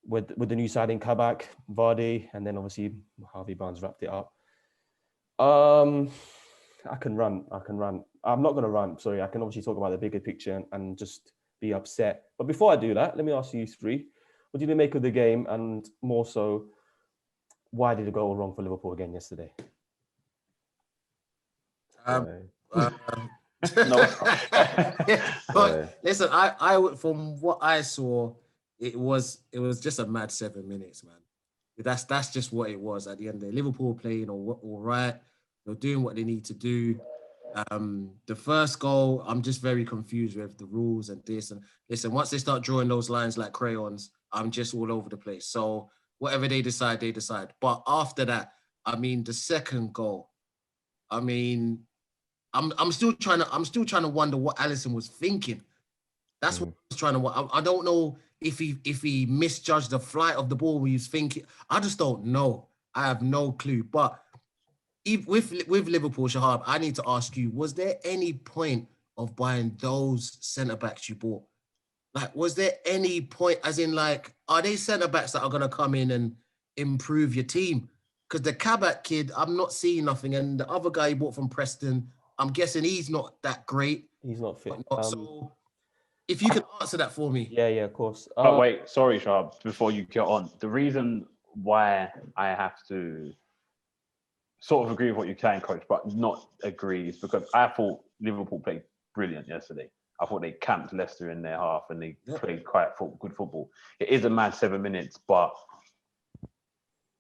with the new side in Kabak, Vardy, and then obviously Harvey Barnes wrapped it up. I can run. I'm not going to run. Sorry, I can obviously talk about the bigger picture and just be upset. But before I do that, let me ask you 3. What did you make of the game? And more so, why did it go all wrong for Liverpool again yesterday? Listen, I from what I saw, it was just a mad 7 minutes, man. That's just what it was at the end of the day. Liverpool playing all right. They're doing what they need to do. The first goal, I'm just very confused with the rules and this. And listen, once they start drawing those lines like crayons, I'm just all over the place. So whatever they decide, they decide. But after that, I mean, the second goal, I mean, I'm still trying to wonder what Alisson was thinking. That's what I was trying to. I don't know if he misjudged the flight of the ball when he was thinking. I just don't know. I have no clue. But with Liverpool, Shahab, I need to ask you: was there any point of buying those centre backs you bought? Like, was there any point? As in, like, are they centre backs that are going to come in and improve your team? Because the Kabak kid, I'm not seeing nothing, and the other guy you bought from Preston, I'm guessing he's not that great. He's not fit. So, if you can answer that for me. Yeah, of course. But wait, sorry, Sharp, before you get on. The reason why I have to sort of agree with what you're saying, Coach, but not agree is because I thought Liverpool played brilliant yesterday. I thought they camped Leicester in their half and they played quite good football. It is a mad 7 minutes, but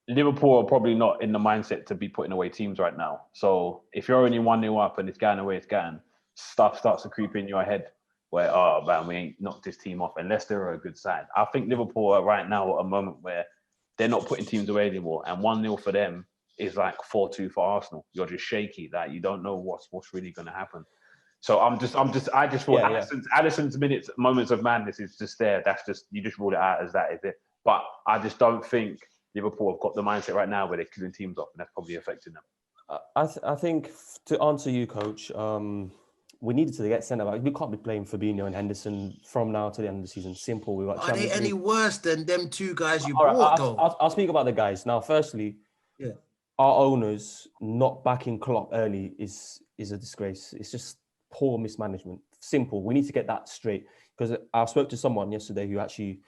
Liverpool are probably not in the mindset to be putting away teams right now. So if you're only 1-0 up and it's going away, stuff starts to creep in your head where, oh man, we ain't knocked this team off. And Leicester are a good side. I think Liverpool are right now at a moment where they're not putting teams away anymore. And 1-0 for them is like 4-2 for Arsenal. You're just shaky. That you don't know what's really going to happen. So I just thought Alisson's moments of madness is just there. That's just, you just rule it out as that, is it? But I just don't think Liverpool have got the mindset right now where they're killing teams off, and that's probably affecting them. I think to answer you, Coach, we needed to get centre back. We can't be playing Fabinho and Henderson from now to the end of the season. Simple. We got. Are they any worse than them 2 guys you bought? Right, though? I'll speak about the guys now. Firstly, our owners not backing Klopp early is a disgrace. It's just poor mismanagement. Simple. We need to get that straight, because I spoke to someone yesterday who actually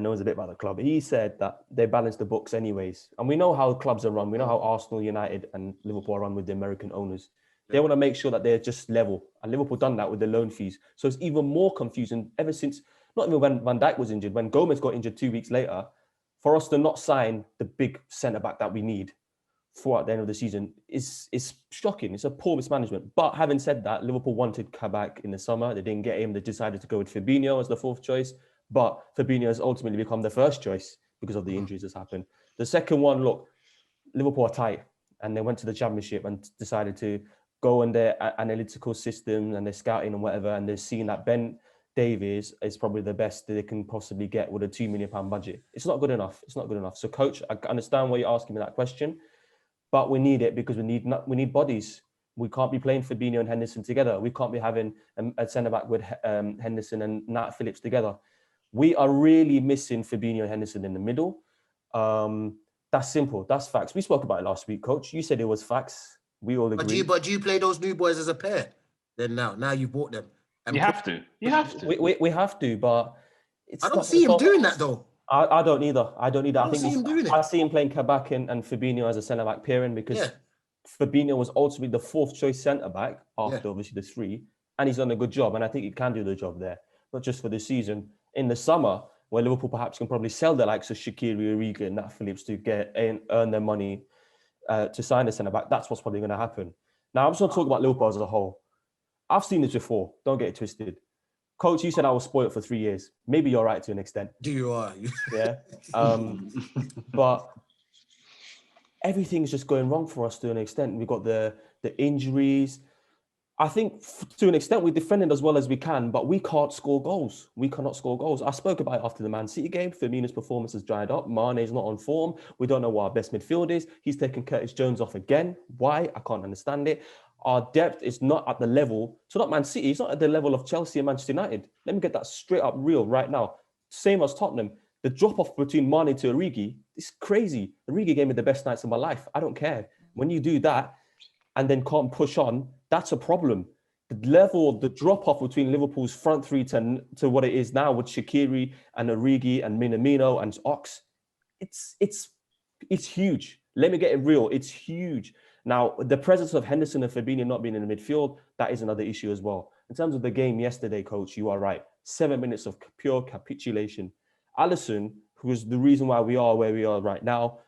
knows a bit about the club. He said that they balance the books anyways. And we know how clubs are run. We know how Arsenal, United and Liverpool are run with the American owners. They want to make sure that they're just level. And Liverpool done that with the loan fees. So it's even more confusing ever since, not even when Van Dijk was injured, when Gomez got injured 2 weeks later, for us to not sign the big centre-back that we need for at the end of the season is shocking. It's a poor mismanagement. But having said that, Liverpool wanted Kabak in the summer. They didn't get him. They decided to go with Fabinho as the 4th choice. But Fabinho has ultimately become the 1st choice because of the injuries that's happened. The second one, look, Liverpool are tight, and they went to the Championship and decided to go in their analytical system and their scouting and whatever, and they're seeing that Ben Davies is probably the best that they can possibly get with a £2 million budget. It's not good enough. It's not good enough. So, Coach, I understand why you're asking me that question, but we need it because we need bodies. We can't be playing Fabinho and Henderson together. We can't be having a centre-back with Henderson and Nat Phillips together. We are really missing Fabinho and Henderson in the middle. That's simple. That's facts. We spoke about it last week, Coach. You said it was facts. We all agree. But do you play those new boys as a pair? Then now you bought them. You have to. You have to. We have to, but I don't see him doing that though. I don't either. I think see him doing it. I see him playing Kabak and Fabinho as a centre back pairing because Fabinho was ultimately the fourth choice centre back after obviously the three, and he's done a good job, and I think he can do the job there. Not just for the season. In the summer, where Liverpool perhaps can probably sell the likes of Shaqiri, Origi, and Nat Phillips to get and earn their money to sign a centre back, that's what's probably going to happen. Now, I'm just going to talk about Liverpool as a whole. I've seen this before. Don't get it twisted. Coach, you said I was spoiled for 3 years. Maybe you're right to an extent. You are. Yeah. But everything's just going wrong for us to an extent. We've got the injuries. I think to an extent we defended as well as we can, but we can't score goals. We cannot score goals. I spoke about it after the Man City game. Firmino's performance has dried up. Mane's not on form. We don't know what our best midfield is. He's taken Curtis Jones off again. Why? I can't understand it. Our depth is not at the level, so not Man City, it's not at the level of Chelsea and Manchester United. Let me get that straight up real right now. Same as Tottenham. The drop-off between Mane to Origi is crazy. Origi gave me the best nights of my life. I don't care. When you do that and then can't push on, that's a problem. The level, the drop-off between Liverpool's front three to what it is now with Shaqiri and Origi and Minamino and Ox, it's huge. Let me get it real. It's huge. Now, the presence of Henderson and Fabinho not being in the midfield, that is another issue as well. In terms of the game yesterday, Coach, you are right. 7 minutes of pure capitulation. Alisson, who is the reason why we are where we are right now,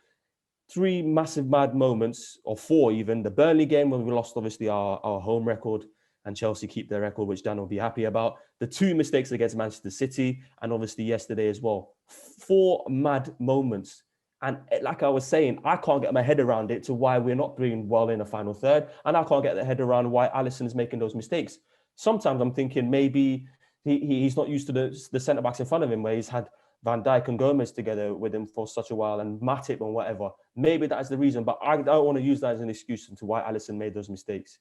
3 massive mad moments, or 4 even. The Burnley game when we lost, obviously, our home record, and Chelsea keep their record, which Dan will be happy about. The 2 mistakes against Manchester City, and obviously yesterday as well. 4 mad moments. And like I was saying, I can't get my head around it to why we're not doing well in the final third. And I can't get the head around why Alisson is making those mistakes. Sometimes I'm thinking maybe he's not used to the centre-backs in front of him, where he's had Van Dijk and Gomez together with him for such a while, and Matip and whatever. Maybe that is the reason, but I don't want to use that as an excuse into why Alisson made those mistakes.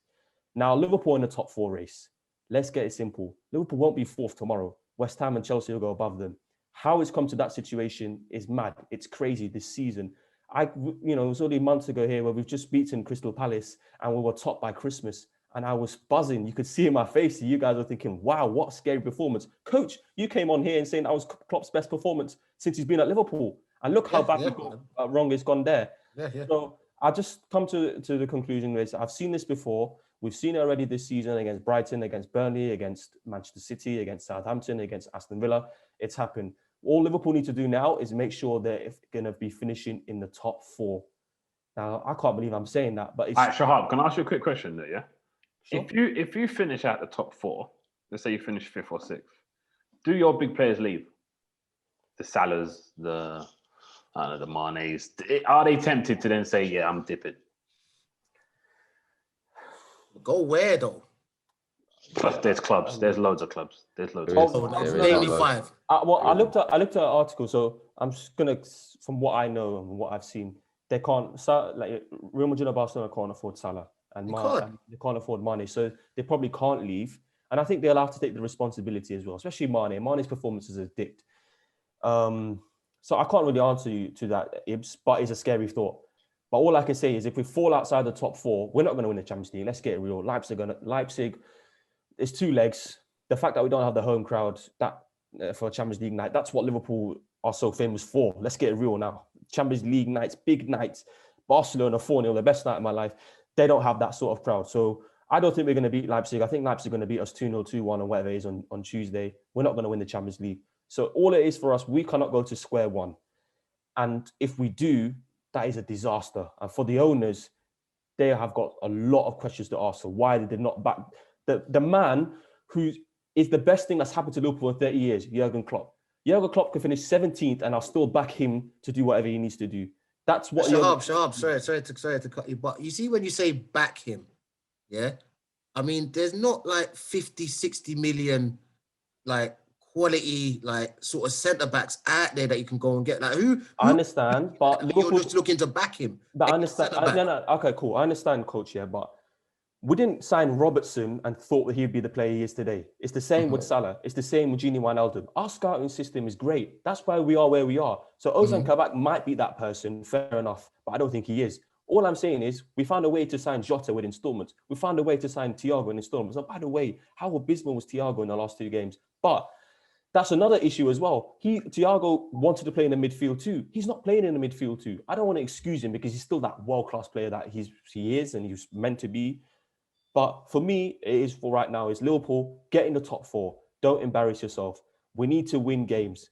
Now, Liverpool in the top 4 race. Let's get it simple. Liverpool won't be 4th tomorrow. West Ham and Chelsea will go above them. How it's come to that situation is mad. It's crazy this season. It was only months ago here where we've just beaten Crystal Palace and we were top by Christmas. And I was buzzing. You could see in my face, you guys are thinking, wow, what a scary performance. Coach, you came on here and saying that was Klopp's best performance since he's been at Liverpool. And look how wrong it's gone there. Yeah. So I just come to the conclusion is I've seen this before. We've seen it already this season against Brighton, against Burnley, against Manchester City, against Southampton, against Aston Villa. It's happened. All Liverpool need to do now is make sure they're going to be finishing in the top 4. Now, I can't believe I'm saying that, but it's... All right, Shahab, can I ask you a quick question there, yeah? Sure. If you finish at the top 4, let's say you finish 5th or 6th, do your big players leave? The Salahs, the Manes, are they tempted to then say, yeah, I'm dipping? Go where, though? There's clubs. There's loads of clubs. There's loads. Name me 5. I looked at an article, so I'm just gonna, from what I know and what I've seen, they can't. Like Real Madrid and Barcelona can't afford Salah, and they can't afford Mane, so they probably can't leave. And I think they'll have to take the responsibility as well, especially Mane. Mane's performances have dipped. So I can't really answer you to that, Ibs, but it's a scary thought. But all I can say is if we fall outside the top 4, we're not going to win the Champions League. Let's get it real. Leipzig. It's 2 legs. The fact that we don't have the home crowd for a Champions League night, that's what Liverpool are so famous for. Let's get it real now. Champions League nights, big nights. Barcelona 4-0, the best night of my life. They don't have that sort of crowd. So I don't think we're going to beat Leipzig. I think Leipzig are going to beat us 2-0, 2-1 or whatever it is on Tuesday. We're not going to win the Champions League. So all it is for us, we cannot go to square one. And if we do, that is a disaster. And for the owners, they have got a lot of questions to ask. So why did they not back... The man who is the best thing that's happened to Liverpool in 30 years, Jurgen Klopp. Jurgen Klopp can finish 17th and I'll still back him to do whatever he needs to do. That's what... Shahab, sorry to cut you, but you see when you say back him, yeah? I mean, there's not like 50, 60 million like quality, like sort of centre-backs out there that you can go and get. Like who I understand, but Liverpool... You're just looking to back him. But I understand... Okay, cool. I understand, Coach, yeah, but we didn't sign Robertson and thought that he'd be the player he is today. It's the same with Salah. It's the same with Gini Wijnaldum. Our scouting system is great. That's why we are where we are. So Ozan Kabak might be that person, fair enough, but I don't think he is. All I'm saying is we found a way to sign Jota with installments. We found a way to sign Thiago in installments. And by the way, how abysmal was Thiago in the last 2 games? But that's another issue as well. Thiago wanted to play in the midfield too. He's not playing in the midfield too. I don't want to excuse him because he's still that world-class player that he is and he's meant to be. But for me, it is for right now, is Liverpool, get in the top 4. Don't embarrass yourself. We need to win games.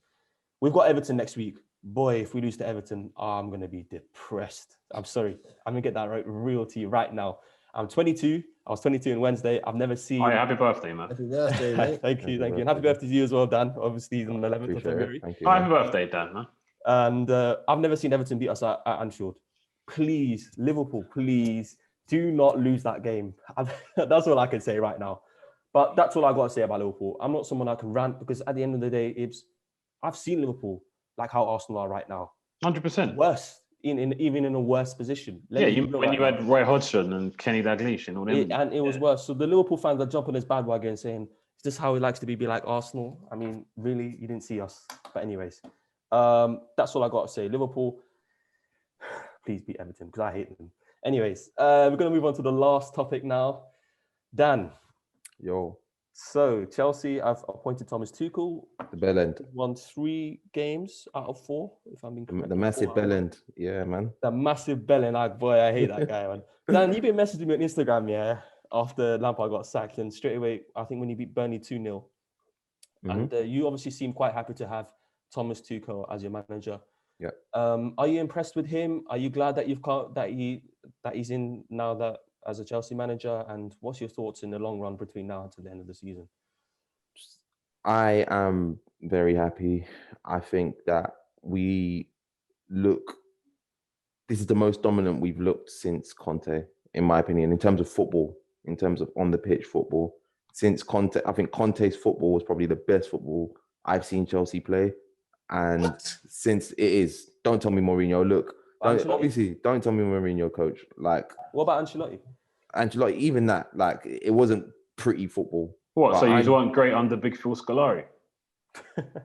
We've got Everton next week. Boy, if we lose to Everton, I'm going to be depressed. I'm sorry. I'm going to get that real to you right now. I'm 22. I was 22 on Wednesday. I've never seen... Oh, yeah, happy birthday, man. Happy birthday, mate. Thank you. And happy birthday to you as well, Dan. Obviously, he's on the 11th of February. Thank you. Oh, happy birthday, Dan, man. And I've never seen Everton beat us at Anfield. Please, Liverpool, please do not lose that game. That's all I can say right now. But that's all I got to say about Liverpool. I'm not someone that can rant because at the end of the day, I've seen Liverpool like how Arsenal are right now. 100%. Worse, even in a worse position. When you had Roy Hodgson and Kenny Dalglish and all them. And it was worse. So the Liverpool fans are jumping this bandwagon saying, is this how he likes to be like Arsenal? I mean, really, you didn't see us. But anyways, that's all I got to say. Liverpool, please beat Everton because I hate them. Anyways, we're going to move on to the last topic now. Dan. Yo. So Chelsea, I've appointed Thomas Tuchel. The bell end. Won 3 games out of 4, if I'm being correct. The massive bell end. Yeah, man. The massive bell end. Boy, I hate that guy, man. Dan, you've been messaging me on Instagram, yeah, after Lampard got sacked. And straight away, I think when you beat Burnley 2-0. And you obviously seem quite happy to have Thomas Tuchel as your manager. Yeah. Are you impressed with him? Are you glad that he's in now that as a Chelsea manager? And what's your thoughts in the long run between now until the end of the season? I am very happy. I think that this is the most dominant we've looked since Conte, in my opinion, in terms of football, in terms of on the pitch football. Since Conte, I think Conte's football was probably the best football I've seen Chelsea play. And since it is, don't tell me Mourinho. Look, don't tell me Mourinho, coach. Like, what about Ancelotti? Ancelotti, even that, like, it wasn't pretty football. What? So you weren't great under Big Phil Scolari,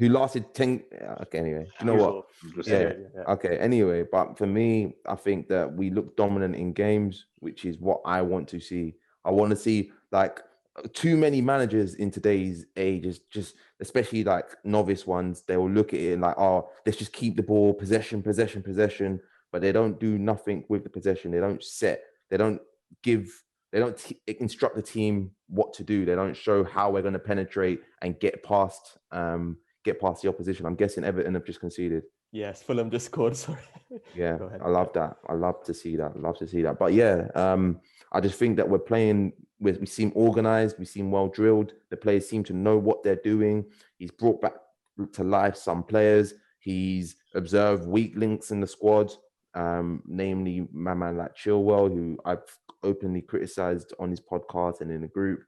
who lasted 10. Okay, anyway, you know what? Yeah. Okay. Anyway, but for me, I think that we look dominant in games, which is what I want to see. I want to see like too many managers in today's age is just, especially like novice ones, they will look at it and like, oh, let's just keep the ball, possession, but they don't do nothing with the possession. They don't set, they don't instruct the team what to do. They don't show how we're going to penetrate and get past the opposition. I'm guessing Everton have just conceded. Yes, Fulham just scored. Sorry. Yeah, I love that. I love to see that. But yeah, I just think that we're playing with, we seem organized, we seem well drilled. The players seem to know what they're doing. He's brought back to life some players. He's observed weak links in the squad, namely my man like Chilwell, who I've openly criticized on his podcast and in the group.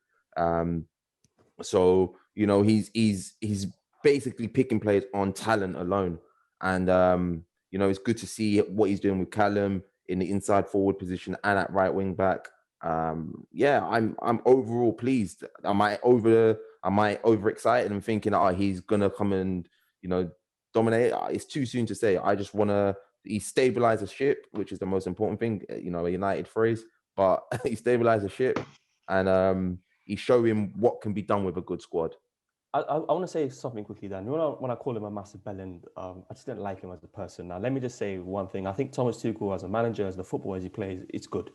So, you know, he's basically picking players on talent alone. And, you know, it's good to see what he's doing with Callum in the inside forward position and at right wing back. Yeah, I'm overall pleased. Am I overexcited and thinking, he's gonna come and, you know, dominate? It's too soon to say. I just want he stabilize the ship, which is the most important thing, you know, a United phrase, but he stabilized the ship and he's showing what can be done with a good squad. I want to say something quickly, Dan. You know, when I call him a massive bellend, I just didn't like him as a person. Now, let me just say one thing. I think Thomas Tuchel, as a manager, as the football as he plays, it's good.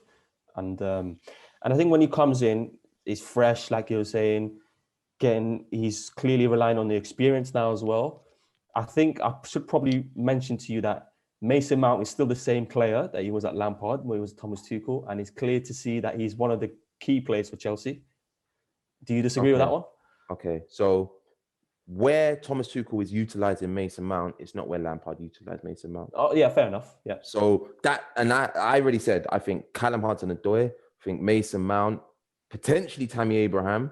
And I think when he comes in, he's fresh, like you were saying. He's clearly relying on the experience now as well. I think I should probably mention to you that Mason Mount is still the same player that he was at Lampard, where he was Thomas Tuchel, and it's clear to see that he's one of the key players for Chelsea. Do you disagree with that one? Okay, so where Thomas Tuchel is utilising Mason Mount, it's not where Lampard utilised Mason Mount. Oh, yeah, fair enough. Yeah. So that, and I already said, I think Callum Hudson-Odoi, I think Mason Mount, potentially Tammy Abraham.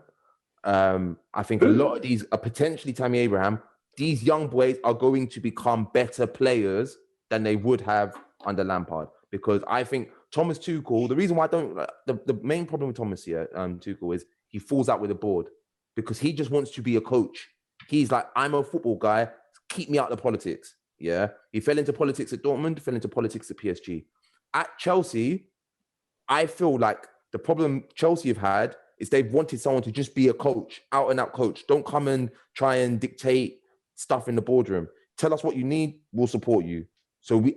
I think a lot of these are potentially Tammy Abraham. These young boys are going to become better players than they would have under Lampard, because I think Thomas Tuchel, the reason why I don't, the main problem with Thomas here, Tuchel, is he falls out with the board because he just wants to be a coach. He's like, I'm a football guy, keep me out of the politics. Yeah. He fell into politics at Dortmund, fell into politics at PSG. At Chelsea, I feel like the problem Chelsea have had is they've wanted someone to just be a coach, out and out coach. Don't come and try and dictate stuff in the boardroom. Tell us what you need, we'll support you.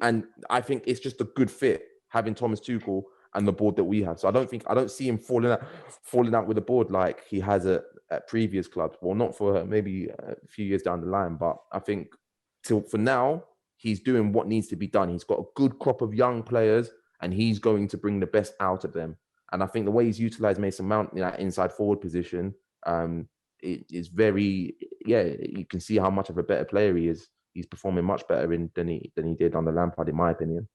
And I think it's just a good fit having Thomas Tuchel and the board that we have. So I don't see him falling out with the board like he has at previous clubs. Well, not for maybe a few years down the line, but I think for now, he's doing what needs to be done. He's got a good crop of young players and he's going to bring the best out of them. And I think the way he's utilized Mason Mount in that inside forward position, it is very, you can see how much of a better player he is. He's performing much better than he did under Lampard, in my opinion.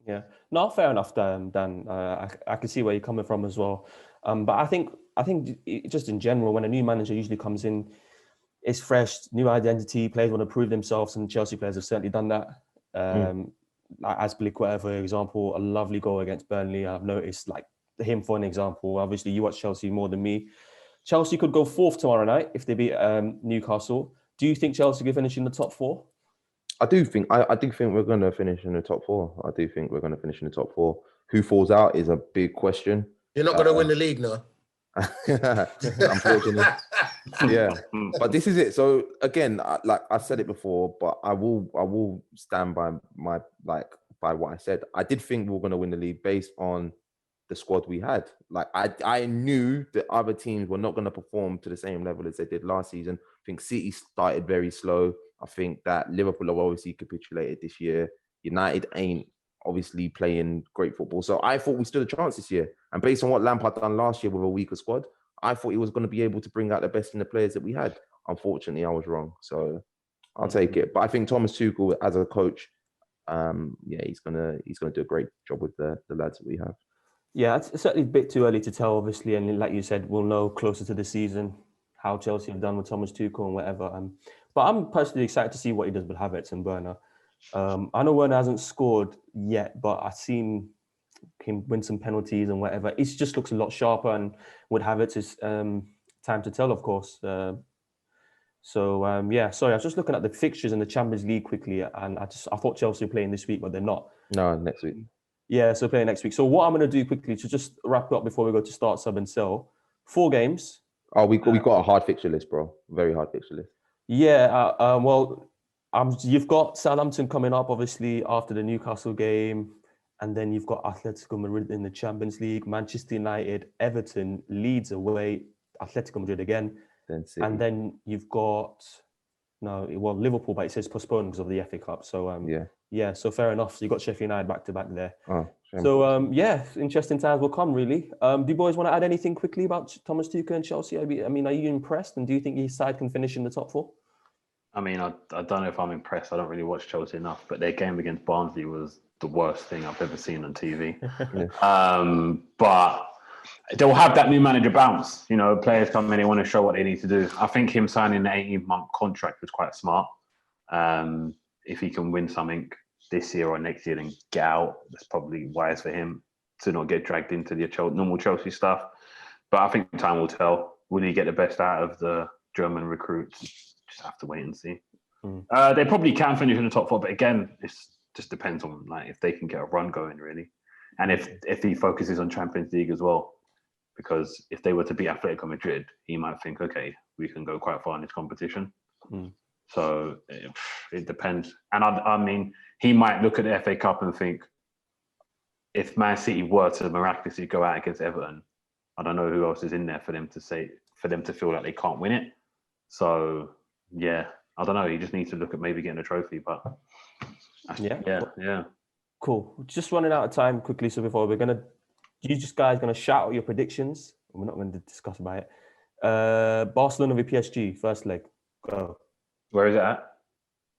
Yeah, no, fair enough, Dan. I can see where you're coming from as well. But I think just in general, when a new manager usually comes in, it's fresh, new identity, players want to prove themselves, and Chelsea players have certainly done that. Like Azpilicueta, for example, a lovely goal against Burnley. I've noticed, like, him for an example. Obviously, you watch Chelsea more than me. Chelsea could go fourth tomorrow night if they beat Newcastle. Do you think Chelsea could finish in the top four? I do think we're going to finish in the top four. I do think we're going to finish in the top four. Who falls out is a big question. You're not going to win the league now. Unfortunately, yeah. But this is it. So again, like I said it before, but I will stand by by what I said. I did think we were going to win the league based on the squad we had. Like I knew that other teams were not going to perform to the same level as they did last season. I think City started very slow. I think that Liverpool have obviously capitulated this year. United ain't obviously playing great football. So I thought we stood a chance this year. And based on what Lampard done last year with a weaker squad, I thought he was going to be able to bring out the best in the players that we had. Unfortunately, I was wrong. So I'll take it. But I think Thomas Tuchel as a coach, he's gonna do a great job with the lads that we have. Yeah, it's certainly a bit too early to tell, obviously. And like you said, we'll know closer to the season how Chelsea have done with Thomas Tuchel and whatever. But I'm personally excited to see what he does with Havertz and Werner. I know Werner hasn't scored yet, but I've seen him win some penalties and whatever. It just looks a lot sharper, and with Havertz, it's time to tell, of course. Sorry, I was just looking at the fixtures in the Champions League quickly, and I thought Chelsea were playing this week, but they're not. No, next week. Yeah, so playing next week. So what I'm going to do quickly to just wrap up before we go to start, sub, and sell. 4 games. Oh, we got a hard fixture list, bro. Very hard fixture list. Yeah, you've got Southampton coming up, obviously, after the Newcastle game. And then you've got Atletico Madrid in the Champions League, Manchester United, Everton, Leeds away, Atletico Madrid again. And then you've got, Liverpool, but it says postponed because of the FA Cup. So, so fair enough. So you've got Sheffield United back-to-back there. Oh, so, interesting times will come, really. Do you boys want to add anything quickly about Thomas Tuchel and Chelsea? I mean, are you impressed? And do you think his side can finish in the top 4? I mean, I don't know if I'm impressed. I don't really watch Chelsea enough, but their game against Barnsley was the worst thing I've ever seen on TV. But they'll have that new manager bounce. You know, players come in, they want to show what they need to do. I think him signing the 18-month contract was quite smart. If he can win something this year or next year, then get out. That's probably wise for him to not get dragged into the normal Chelsea stuff. But I think time will tell. Will he get the best out of the German recruits? Just have to wait and see. They probably can finish in the top 4, but again, it just depends on if they can get a run going, really. And if he focuses on Champions League as well. Because if they were to beat Atletico Madrid, he might think, okay, we can go quite far in this competition. So it depends. And I mean, he might look at the FA Cup and think, if Man City were to miraculously go out against Everton, I don't know who else is in there for them to feel like they can't win it. So yeah, I don't know. He just needs to look at maybe getting a trophy. But yeah. Cool. Just running out of time quickly. So before you guys gonna shout out your predictions. We're not going to discuss about it. Barcelona v PSG, first leg. Go. Where is it at?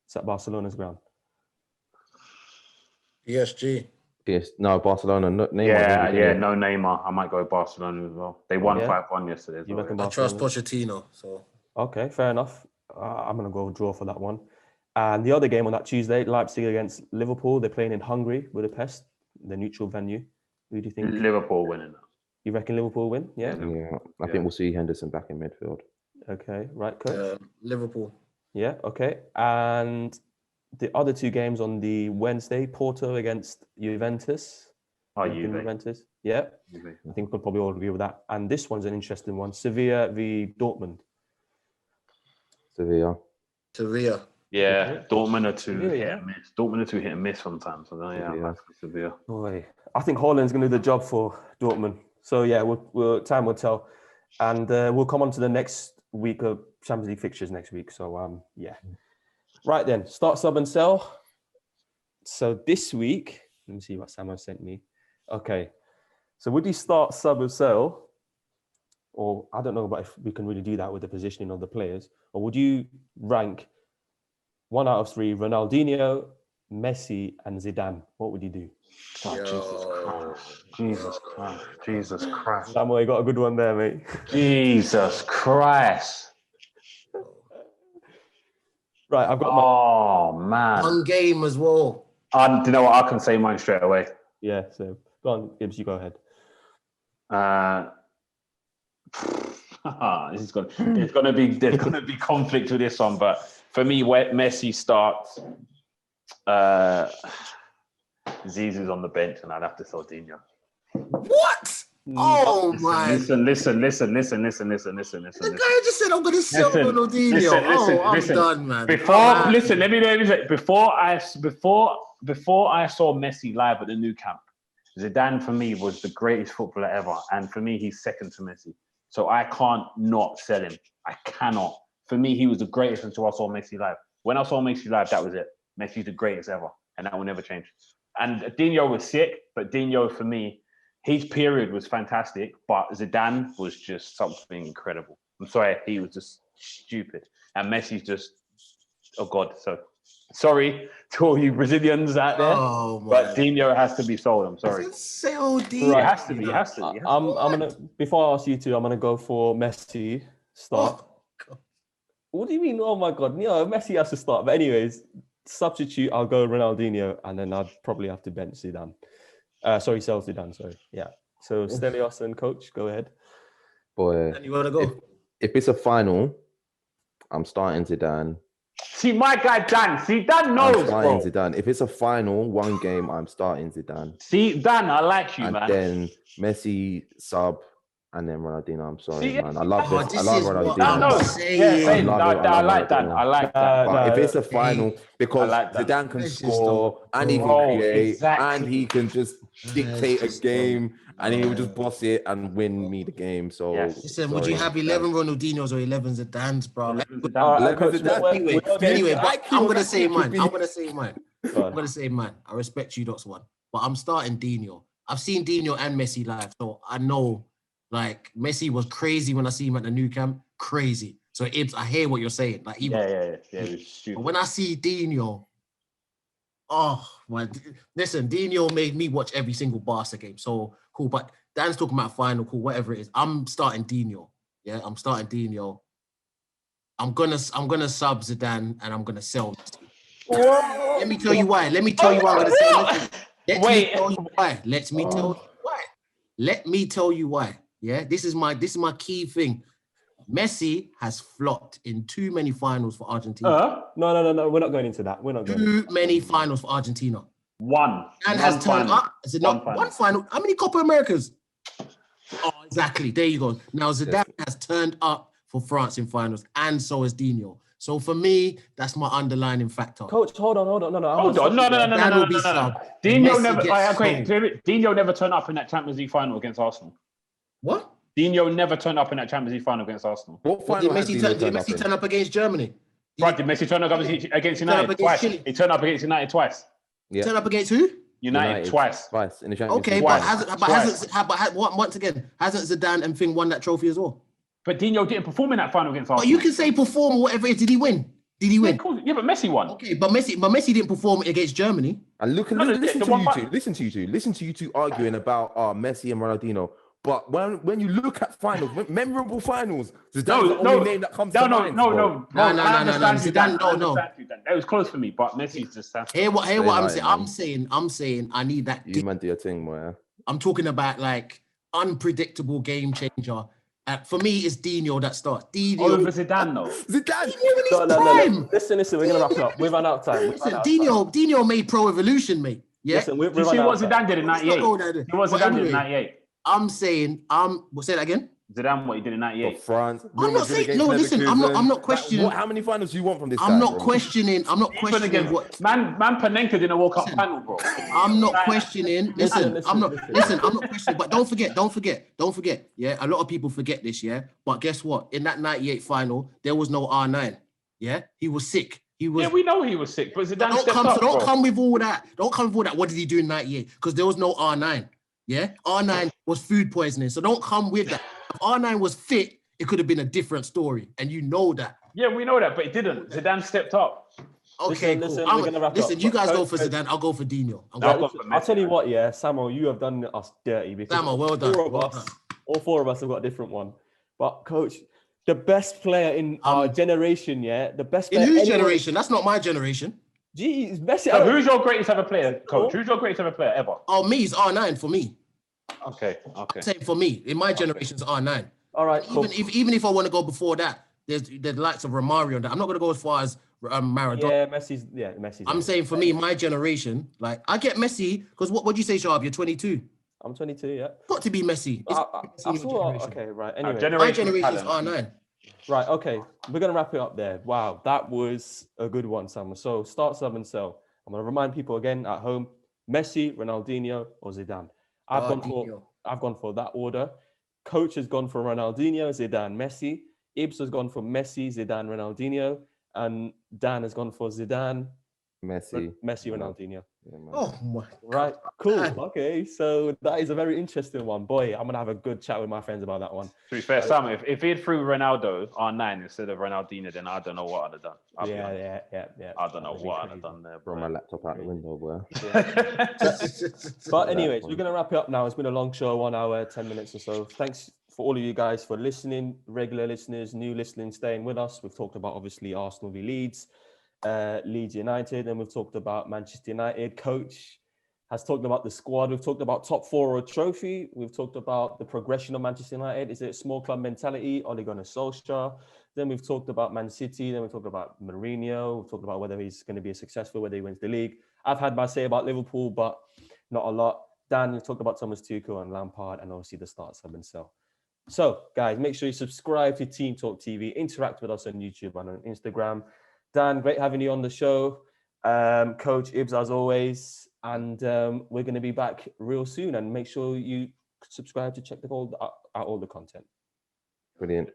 It's at Barcelona's ground. PSG. Yes, no, Barcelona. No, Neymar, no Neymar. I might go Barcelona as well. They won 5-1 yesterday. I trust Pochettino. So okay, fair enough. I'm going to go draw for that one. And the other game on that Tuesday, Leipzig against Liverpool. They're playing in Hungary, Budapest, the neutral venue. Who do you think? Liverpool winning that. You reckon Liverpool win? Yeah. Yeah, I think we'll see Henderson back in midfield. Okay, right, coach. Liverpool. Yeah, okay. And the other two games on the Wednesday, Porto against Juventus. Juventus. Yeah, I think we'll probably all agree with that. And this one's an interesting one. Sevilla v Dortmund. Sevilla. Yeah, Dortmund are too Sevilla, hit and miss. Dortmund are too hit and miss sometimes. So yeah, Sevilla. Boy, I think Haaland's going to do the job for Dortmund. So yeah, time will tell. And we'll come on to the next week of Champions League fixtures next week. So yeah. Right then, start, sub and sell. So this week, let me see what Samo sent me. Okay. So would you start, sub and sell? Or I don't know about if we can really do that with the positioning of the players. Or would you rank 1 out of 3 Ronaldinho, Messi, and Zidane? What would you do? Oh, Jesus Christ. Samuel, you got a good one there, mate. Jesus Christ. Right, I've got my... Oh, man. One game as well. Do you know what? I can say mine straight away. Yeah, so go on, Gibbs, you go ahead. There's gonna be conflict with this one, but for me, where Messi starts, Zizou's on the bench, and I'd have to throw Dino. What? Oh my! Listen. The guy just said, "I'm going to sell Ronaldinho." I'm done, man. Before I saw Messi live at the Nou Camp, Zidane for me was the greatest footballer ever, and for me, he's second to Messi. So I can't not sell him. I cannot. For me, he was the greatest until I saw Messi live. When I saw Messi live, that was it. Messi's the greatest ever, and that will never change. And Dino was sick, but Dino for me, his period was fantastic, but Zidane was just something incredible. I'm sorry, he was just stupid. And Messi's just, oh God. So sorry to all you Brazilians out there, but Dino has to be sold. I'm sorry. Sell Dino. Right. It has to be. I'm gonna, before I ask you two, I'm gonna go for Messi start. What do you mean? Oh my God, Messi has to start. But anyways, substitute, I'll go Ronaldinho, and then I'd probably have to bench Zidane. Sell Zidane, sorry. Yeah. So Stelios and coach, go ahead. Boy, And you want to go? If it's a final, I'm starting Zidane. See, my guy Dan. See, Dan knows, I'm starting bro. Zidane. If it's a final, one game, I'm starting Zidane. See, Dan, I like you, and man. And then Messi sub, and then Ronaldinho. I'm sorry, man. I love this. I love Ronaldinho. I like that. I like that. But if it's a final, because Zidane can score, and he can create, and he can just dictate a game, and he will just boss it and win me the game. So, listen, would you have 11 Ronaldinhos or 11 Zidanes, bro? Anyway, but I'm gonna say mine. I respect you, Docs one, but I'm starting Dino. I've seen Dino and Messi live, so I know. Like Messi was crazy when I see him at the Nou Camp, crazy. So Ibs, I hear what you're saying. Like even it was stupid. But when I see Dino, listen, Dino made me watch every single Barca game. So cool. But Dan's talking about final, cool, whatever it is. I'm starting Dino. Yeah, I'm starting Dino. I'm gonna sub Zidane and I'm gonna sell Messi. Let me tell you why. I'm gonna sell Messi. Let me tell you why. Yeah, this is my key thing. Messi has flopped in too many finals for Argentina. No. We're not going into that. Too many finals for Argentina. One. And has turned up. Is it not one final? How many Copa Americas? Oh, exactly. There you go. Now Zidane has turned up for France in finals, and so has Dino. So for me, that's my underlining factor. Coach, hold on. No. Dino never turned up in that Champions League final against Arsenal. What? Dino never turned up in that Champions League final against Arsenal. Did Messi turn up against Germany? Right, did Messi turn up against United twice? He turned up against United twice. Yeah. Turn up against who? United twice. Twice in the Champions League. Okay, once again, hasn't Zidane and Fing won that trophy as well? But Dino didn't perform in that final against Arsenal. But you can say perform or whatever it is. Did he win? Yeah, but Messi won. Okay, but Messi didn't perform against Germany. And listen to you two arguing about Messi and Ronaldinho. But when you look at finals, memorable finals, Zidane's the only name that comes to mind. No. Zidane, no. That was close for me, but Messi's just... Hear what I'm saying. I'm saying I need that. You man do your thing, boy. I'm talking about like unpredictable game changer. For me, it's Dino that starts. Dino. Over Zidane, though. Zidane. in his prime. Listen, we're gonna wrap it up. We've run out of time. Listen, Dino made Pro Evolution, mate. Yeah. Listen, Did you see what Zidane did in Let's not 98? go there. See what But Zidane did in anyway, 98? I'm saying, we'll say that again. Zidane, what he did in For 98? France. I'm not saying, no, listen, I'm not questioning. How many finals do you want from this guy? I'm not bro? questioning Against, what. Man Panenka didn't a World Cup final, bro. I'm not questioning. Listen, I'm not questioning. But don't forget. Yeah, a lot of people forget this. Yeah, but guess what? In that '98 final, there was no R9. Yeah, he was sick. He was. Yeah, we know he was sick, but Zidane Don't stepped come. up, So don't bro. come with all that. Don't come with all that. What did he do in '98? Because there was no R9. Yeah, R9 was food poisoning. So don't come with that. If R9 was fit, it could have been a different story, and you know that. Yeah, we know that, but it didn't. Zidane stepped up. Okay, listen, cool. we're gonna wrap up. You guys go for Zidane. I'll go for Dino. I'll tell you what, yeah, Samuel, you have done us dirty because Samuel, well done. All four of us have got a different one. But coach, the best player in our generation, yeah, the best player in whose generation? That's not my generation. Jeez, Messi. So who's your greatest ever player, coach? Who's your greatest ever player ever? Oh, me is R9 for me. Okay. Same for me. In my generation's R9. All right, cool. Even if I want to go before that, there's the likes of Romario and that. I'm not going to go as far as Maradona. Yeah, Messi's. I'm saying for me, my generation, like I get Messi because what do you say, Sharp? You're 22. I'm 22. Yeah. Got to be Messi. Okay, right. Anyway, my generation's R9. Right. Okay, we're gonna wrap it up there. Wow, that was a good one, Samuel. So start, sub, and sell. I'm gonna remind people again at home: Messi, Ronaldinho, or Zidane. I've gone for that order. Coach has gone for Ronaldinho, Zidane, Messi. Ibs has gone for Messi, Zidane, Ronaldinho, and Dan has gone for Zidane, Messi, Ronaldinho. Yeah, oh my! Right, cool. Okay, so that is a very interesting one. Boy, I'm gonna have a good chat with my friends about that one. To be fair, Sam, if he had threw Ronaldo R9 instead of Ronaldinho, then I don't know what I'd have done. Yeah. I don't know what I'd have done there, Throw bro. my laptop out the window, bro. But anyways, we're gonna wrap it up now. It's been a long show, 1 hour, 10 minutes or so. Thanks for all of you guys for listening, regular listeners, new listening, staying with us. We've talked about obviously Arsenal v Leeds, Leeds United, and we've talked about Manchester United. Coach has talked about the squad. We've talked about top four or a trophy. We've talked about the progression of Manchester United. Is it small club mentality? Ole Gunnar Solskjaer? Then we've talked about Man City. Then we've talked about Mourinho. We've talked about whether he's going to be successful, whether he wins the league. I've had my say about Liverpool, but not a lot. Dan, we've talked about Thomas Tuchel and Lampard, and obviously the start, sub, and sell. So, guys, make sure you subscribe to Team Talk TV. Interact with us on YouTube and on Instagram. Dan, great having you on the show. Coach Ibs, as always. And we're going to be back real soon. And make sure you subscribe to check out all the content. Brilliant.